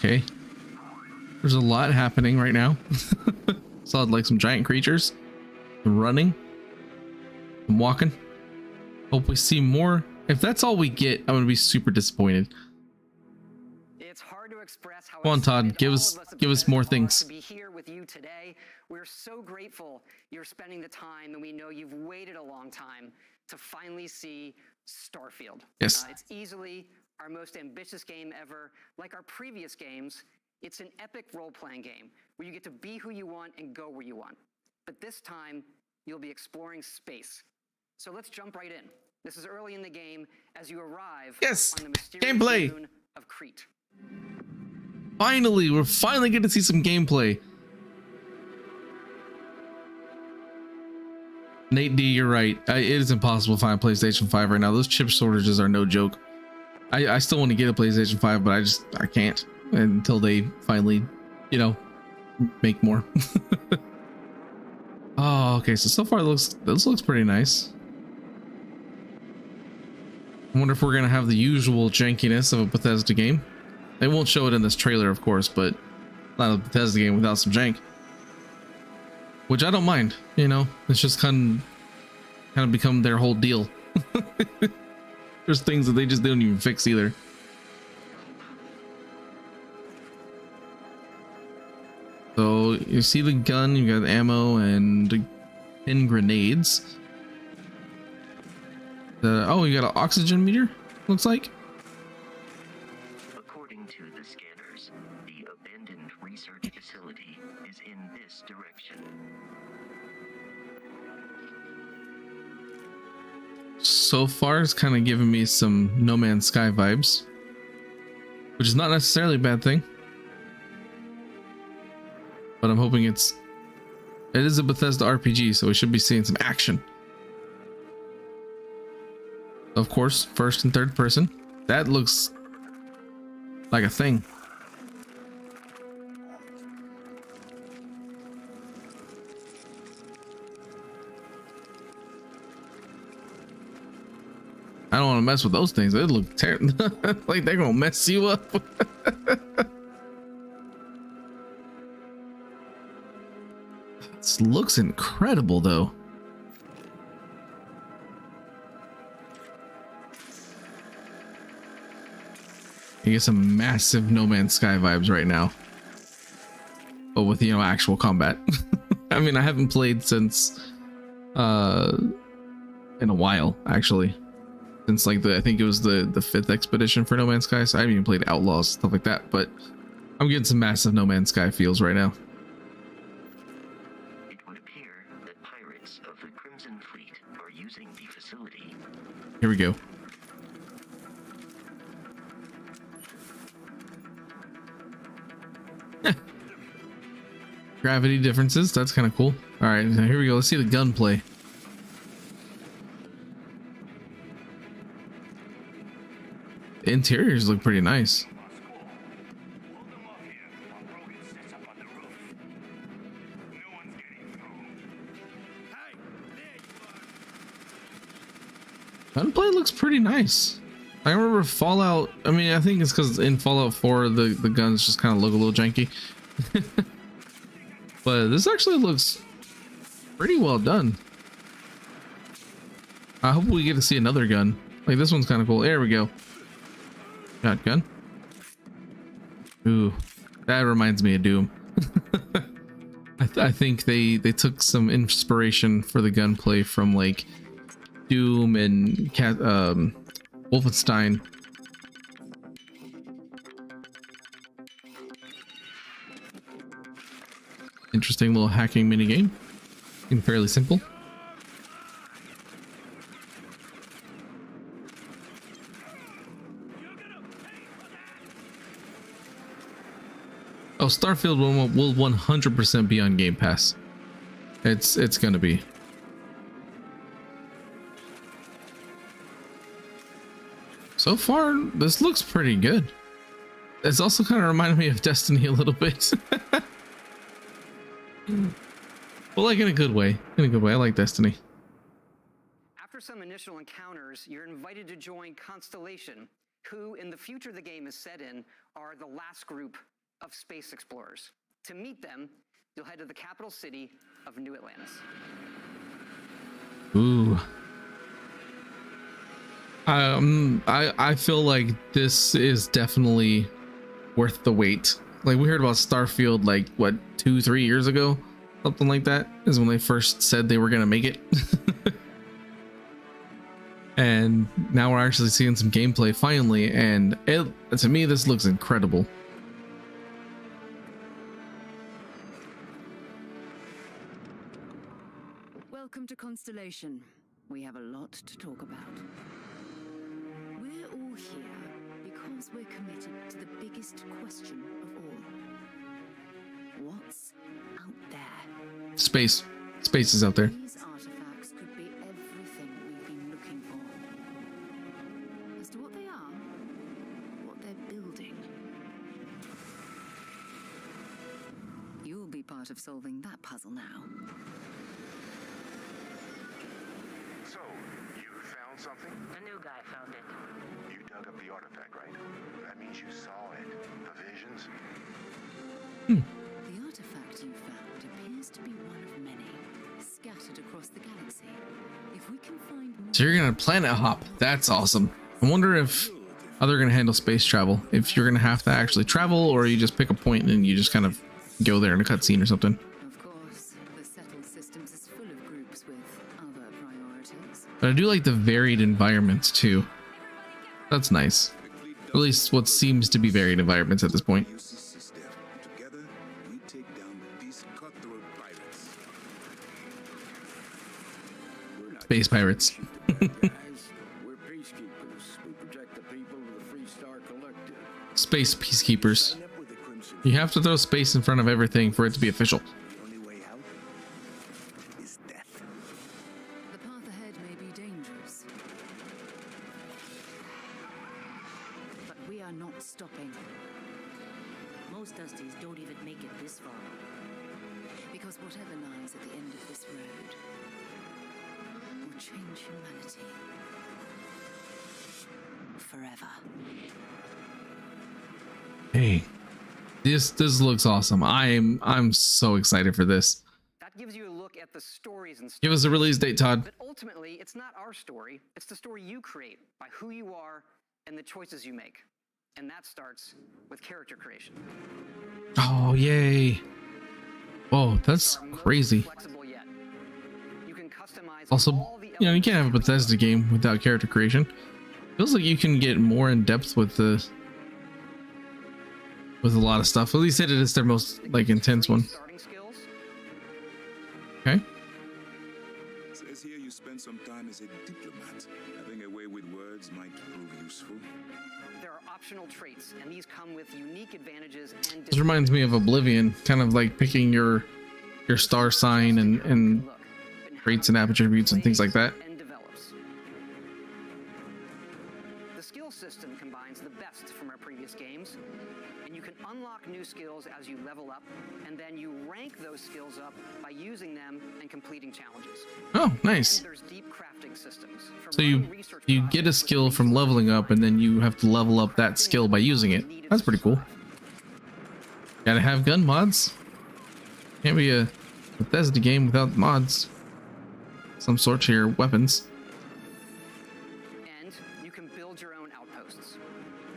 Okay, there's a lot happening right now. Saw like some giant creatures running. I'm walking. Hope we see more. If that's all we get, I'm gonna be super disappointed. It's hard to express how Come on, Todd, give us more things. To be here with you today. We're so grateful you're spending the time, and we know you've waited a long time to finally see Starfield. Yes. It's easily our most ambitious game ever. Like our previous games, it's an epic role-playing game where you get to be who you want and go where you want. But this time, you'll be exploring space. So let's jump right in. This is early in the game as you arrive on the mysterious gameplay. moon of Crete. Finally, we're finally getting to see some gameplay. Nate D, you're right. It is impossible to find PlayStation 5 right now. Those chip shortages are no joke. I still want to get a PlayStation 5, but I can't until they finally, you know, make more. Oh, okay. So far this looks pretty nice. I wonder if we're gonna have the usual jankiness of a Bethesda game. They won't show it in this trailer, of course, but not a Bethesda game without some jank, which I don't mind. You know, it's just kind of become their whole deal. There's things that they just don't even fix either. So you see the gun, you got ammo and pin grenades. Oh, you got an oxygen meter, looks like. According to the scanners, the abandoned research facility is in this direction. So far, it's kind of giving me some No Man's Sky vibes, which is not necessarily a bad thing. But I'm hoping it is a Bethesda RPG, so we should be seeing some action. Of course, first and third person. That looks like a thing. I don't want to mess with those things. They look terrible. Like they're gonna mess you up. This looks incredible, though. You get some massive No Man's Sky vibes right now, but with, you know, actual combat. I mean, I haven't played since in a while, actually, since like I think it was the 5th expedition for No Man's Sky. So I haven't even played Outlaws, stuff like that, but I'm getting some massive No Man's Sky feels right now. It would appear that pirates of the Crimson Fleet are using the facility. Here we go. Gravity differences, that's kind of cool. All right, now here we go. Let's see the gunplay. The interiors look pretty nice. Gunplay looks pretty nice. I remember Fallout. I mean, I think it's because in Fallout 4 the guns just kind of look a little janky. But this actually looks pretty well done. I hope we get to see another gun. Like this one's kind of cool. There we go. Shotgun. Ooh, that reminds me of Doom. I think they took some inspiration for the gunplay from like Doom and Wolfenstein. Interesting little hacking mini game. Seemed fairly simple. Oh, Starfield will 100% be on Game Pass. It's gonna be. So far, this looks pretty good. It's also kind of reminded me of Destiny a little bit. Well, like in a good way. In a good way. I like Destiny. After some initial encounters, you're invited to join Constellation, who, in the future the game is set in, are the last group of space explorers. To meet them, you'll head to the capital city of New Atlantis. Ooh. I feel like this is definitely worth the wait. Like we heard about Starfield like what 2-3 years ago, something like that is when they first said they were gonna make it. And now we're actually seeing some gameplay finally, and to me this looks incredible. Welcome to Constellation. We have a lot to talk about. We're all here because we're committed to the biggest question of all. What's out there? Space is out there. These artifacts could be everything we've been looking for. As to what they are, what they're building. You'll be part of solving that puzzle now. So, you found something? A new guy found it. You dug up the artifact, right? That means you saw it. The visions? The artifact you found appears to be one of many, scattered across the galaxy. If we can find more... So you're gonna planet hop. That's awesome. I wonder how they're gonna handle space travel. If you're gonna have to actually travel, or you just pick a point and you just kind of go there in a cutscene or something. Of course, the settled systems is full of groups with other priorities. But I do like the varied environments too. That's nice. At least what seems to be varied environments at this point. Together, we take down these cutthroat pirates. Space pirates. We're peacekeepers. We protect the people of the Free Star Collective. Space peacekeepers. You have to throw space in front of everything for it to be official. The only way out is death. The path ahead may be dangerous, but we are not stopping. Most Dusties don't even make it this far. Because whatever lies at the end of this road will change humanity forever. Hey, this looks awesome. I'm so excited for this. That gives you a look at the stories and stuff. Give us a release date, Todd. But ultimately, it's not our story. It's the story you create by who you are and the choices you make. And that starts with character creation. Oh, yay. Oh, that's crazy. Also, you know, you can't have a Bethesda game without character creation. Feels like you can get more in depth with a lot of stuff. At least it is their most like intense one. Okay. It says here you spent some time as a diplomat. Having a way with words might prove useful. There are optional traits, and these come with unique advantages and This reminds me of Oblivion, kind of like picking your star sign and traits and attributes and things like that. The The skill system combines the best from our previous games, and you can unlock new skills as you level up, and then you rank those skills up by using them and completing challenges. Oh, nice. And there's deep crafting systems. So you get a skill from leveling up, and then you have to level up that skill by using it. That's pretty cool. Gotta have gun mods. Can't be a Bethesda game without mods. Some sort to your weapons. And you can build your own outposts.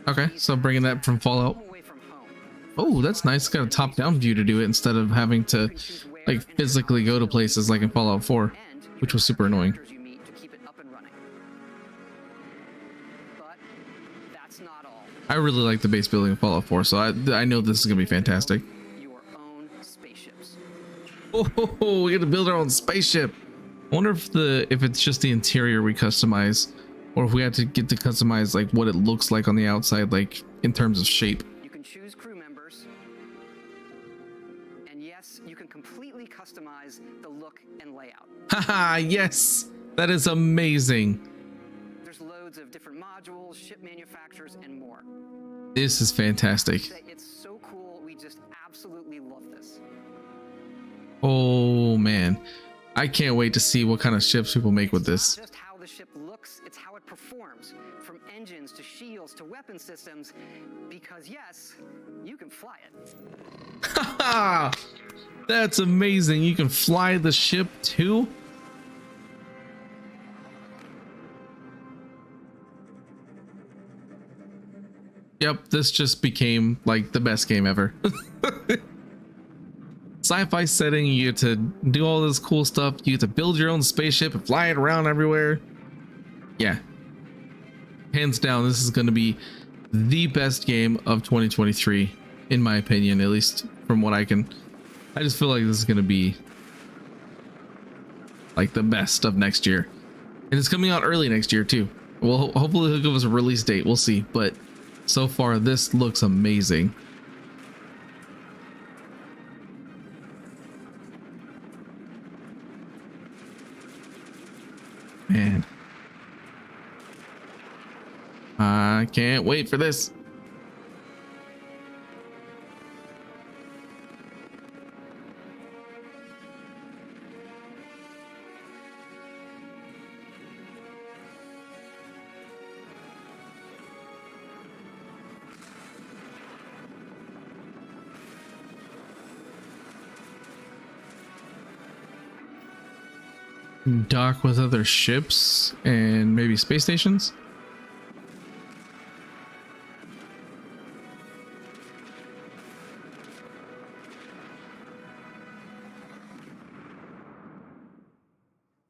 Okay, so bringing that from Fallout. Oh, that's nice. It's got a top-down view to do it instead of having to like physically go to places like in Fallout 4, which was super annoying. I really like the base building of Fallout 4, so I know this is gonna be fantastic. Oh, we get to build our own spaceship. I wonder if it's just the interior we customize, or if we have to get to customize like what it looks like on the outside, like in terms of shape. You can choose crew members, and yes, you can completely customize the look and layout. Haha, yes, that is amazing. There's loads of different modules, ship manufacturers, and more. This is fantastic. It's so cool. We just absolutely love this. Oh man, I can't wait to see what kind of ships people make with this. It's not just how the ship looks, it's how it performs, from engines to shields to weapon systems, because yes, you can fly it. Haha, that's amazing. You can fly the ship too. Yep, this just became like the best game ever. Sci-fi setting, you get to do all this cool stuff. You get to build your own spaceship and fly it around everywhere. Yeah, hands down, this is going to be the best game of 2023, in my opinion, at least from what I just feel like this is going to be like the best of next year, and it's coming out early next year too. Well, hopefully he'll give us a release date. We'll see, but so far this looks amazing. Man, I can't wait for this. Dock with other ships and maybe space stations.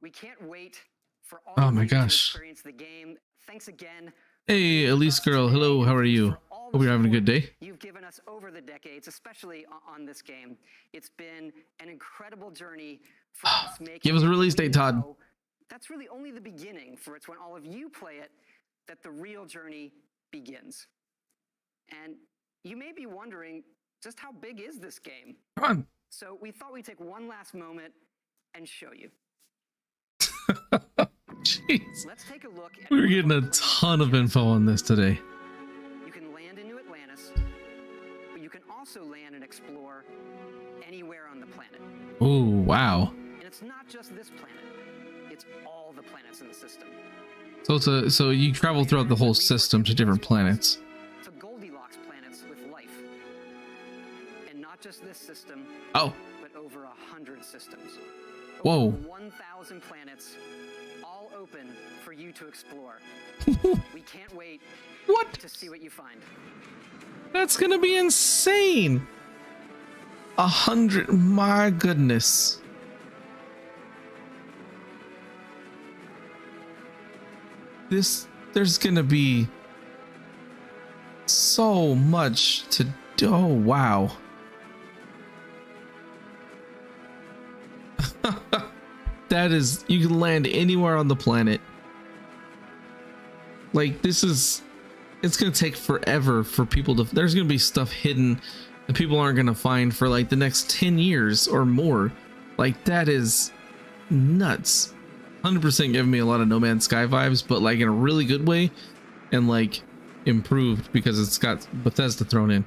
We can't wait for all oh my of you to gosh. experience the game. Thanks again. Hey, Elise girl. Hello, how are you? Hope you're having a good day. You've given us over the decades, especially on this game. It's been an incredible journey for us making. Give us a release date, Todd. That's really only the beginning, for it's when all of you play it that the real journey begins. And you may be wondering, just how big is this game? Come on. So we thought we'd take one last moment and show you. Jeez. Let's take a look at We're getting a ton of info on this today. You can land in New Atlantis, but you can also land and explore anywhere on the planet. Oh, wow. And it's not just this planet, it's all the planets in the system. So so you travel throughout the whole system to different planets. To Goldilocks planets with life. And not just this system, oh, but over 100 systems. Whoa. Over 1,000 planets, all open for you to explore. We can't wait to see what you find. That's gonna be insane. 100, my goodness. There's gonna be so much to do. Oh, wow. That is, you can land anywhere on the planet. Like, it's gonna take forever for people to, there's gonna be stuff hidden that people aren't gonna find for like the next 10 years or more. Like, that is nuts. 100% giving me a lot of No Man's Sky vibes, but like in a really good way. and like improved because it's got Bethesda thrown in.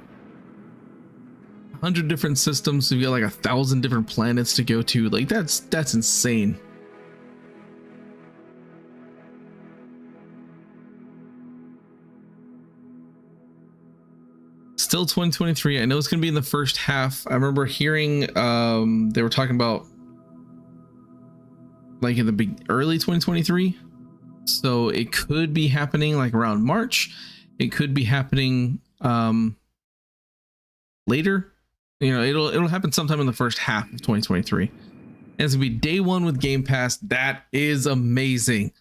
100 different systems, so you got like 1,000 different planets to go to. Like that's insane. Still 2023. I know it's gonna be in the first half. I remember hearing they were talking about like in the early 2023, so it could be happening like around March. It could be happening later. You know, it'll happen sometime in the first half of 2023, and it's gonna be day one with Game Pass. That is amazing.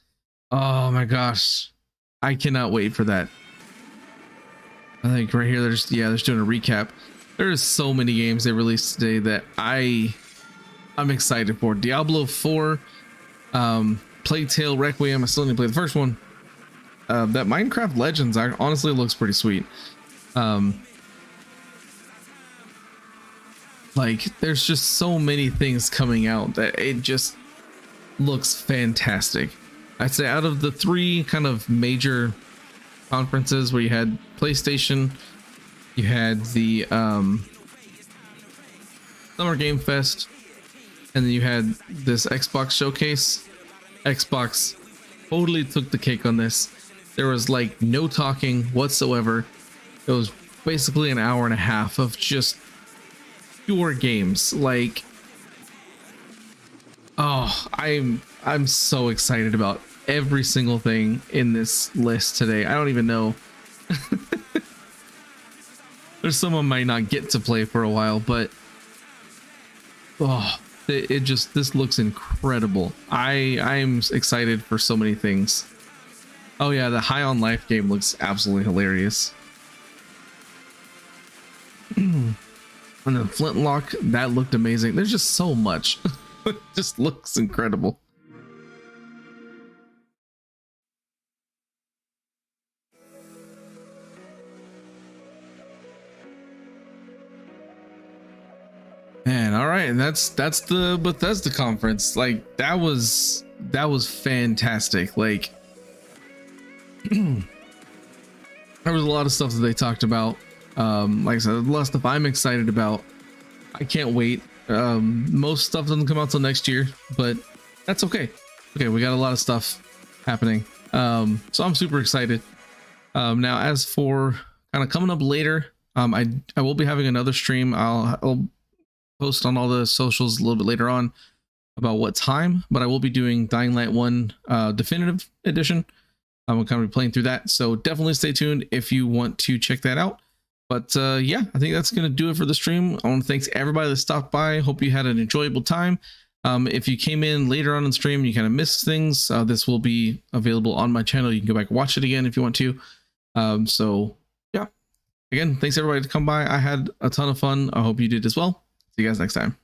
Oh my gosh, I cannot wait for that. I think right here, they're doing a recap. There's so many games they released today that I'm excited for. Diablo 4, Plague Tale, Requiem. I still need to play the first one. That Minecraft Legends honestly looks pretty sweet. Like there's just so many things coming out that it just looks fantastic. I'd say out of the 3 kind of major conferences where you had PlayStation, you had the Summer Game Fest, and then you had this Xbox Showcase. Xbox totally took the cake on this. There was like no talking whatsoever. It was basically an hour and a half of just pure games. Like, oh, I'm so excited about every single thing in this list today. I don't even know. There's some I might not get to play for a while, but oh, this looks incredible. I'm excited for so many things. Oh yeah, the High on Life game looks absolutely hilarious. And then Flintlock, that looked amazing. There's just so much. It just looks incredible. Man, all right, and that's the Bethesda conference. Like that was fantastic. Like there was a lot of stuff that they talked about. Like I said, a lot of stuff I'm excited about. I can't wait. Most stuff doesn't come out till next year, but that's okay. Okay, we got a lot of stuff happening. So I'm super excited. Now as for kind of coming up later, I will be having another stream. I'll post on all the socials a little bit later on about what time, but I will be doing Dying Light 1 definitive edition. I'm kind of playing through that, so definitely stay tuned if you want to check that out. But yeah, I think that's going to do it for the stream. I want to thank everybody that stopped by. Hope you had an enjoyable time. If you came in later on in the stream and you kind of missed things, this will be available on my channel. You can go back and watch it again if you want to. So yeah, again, thanks everybody to come by. I had a ton of fun. I hope you did as well. See you guys next time.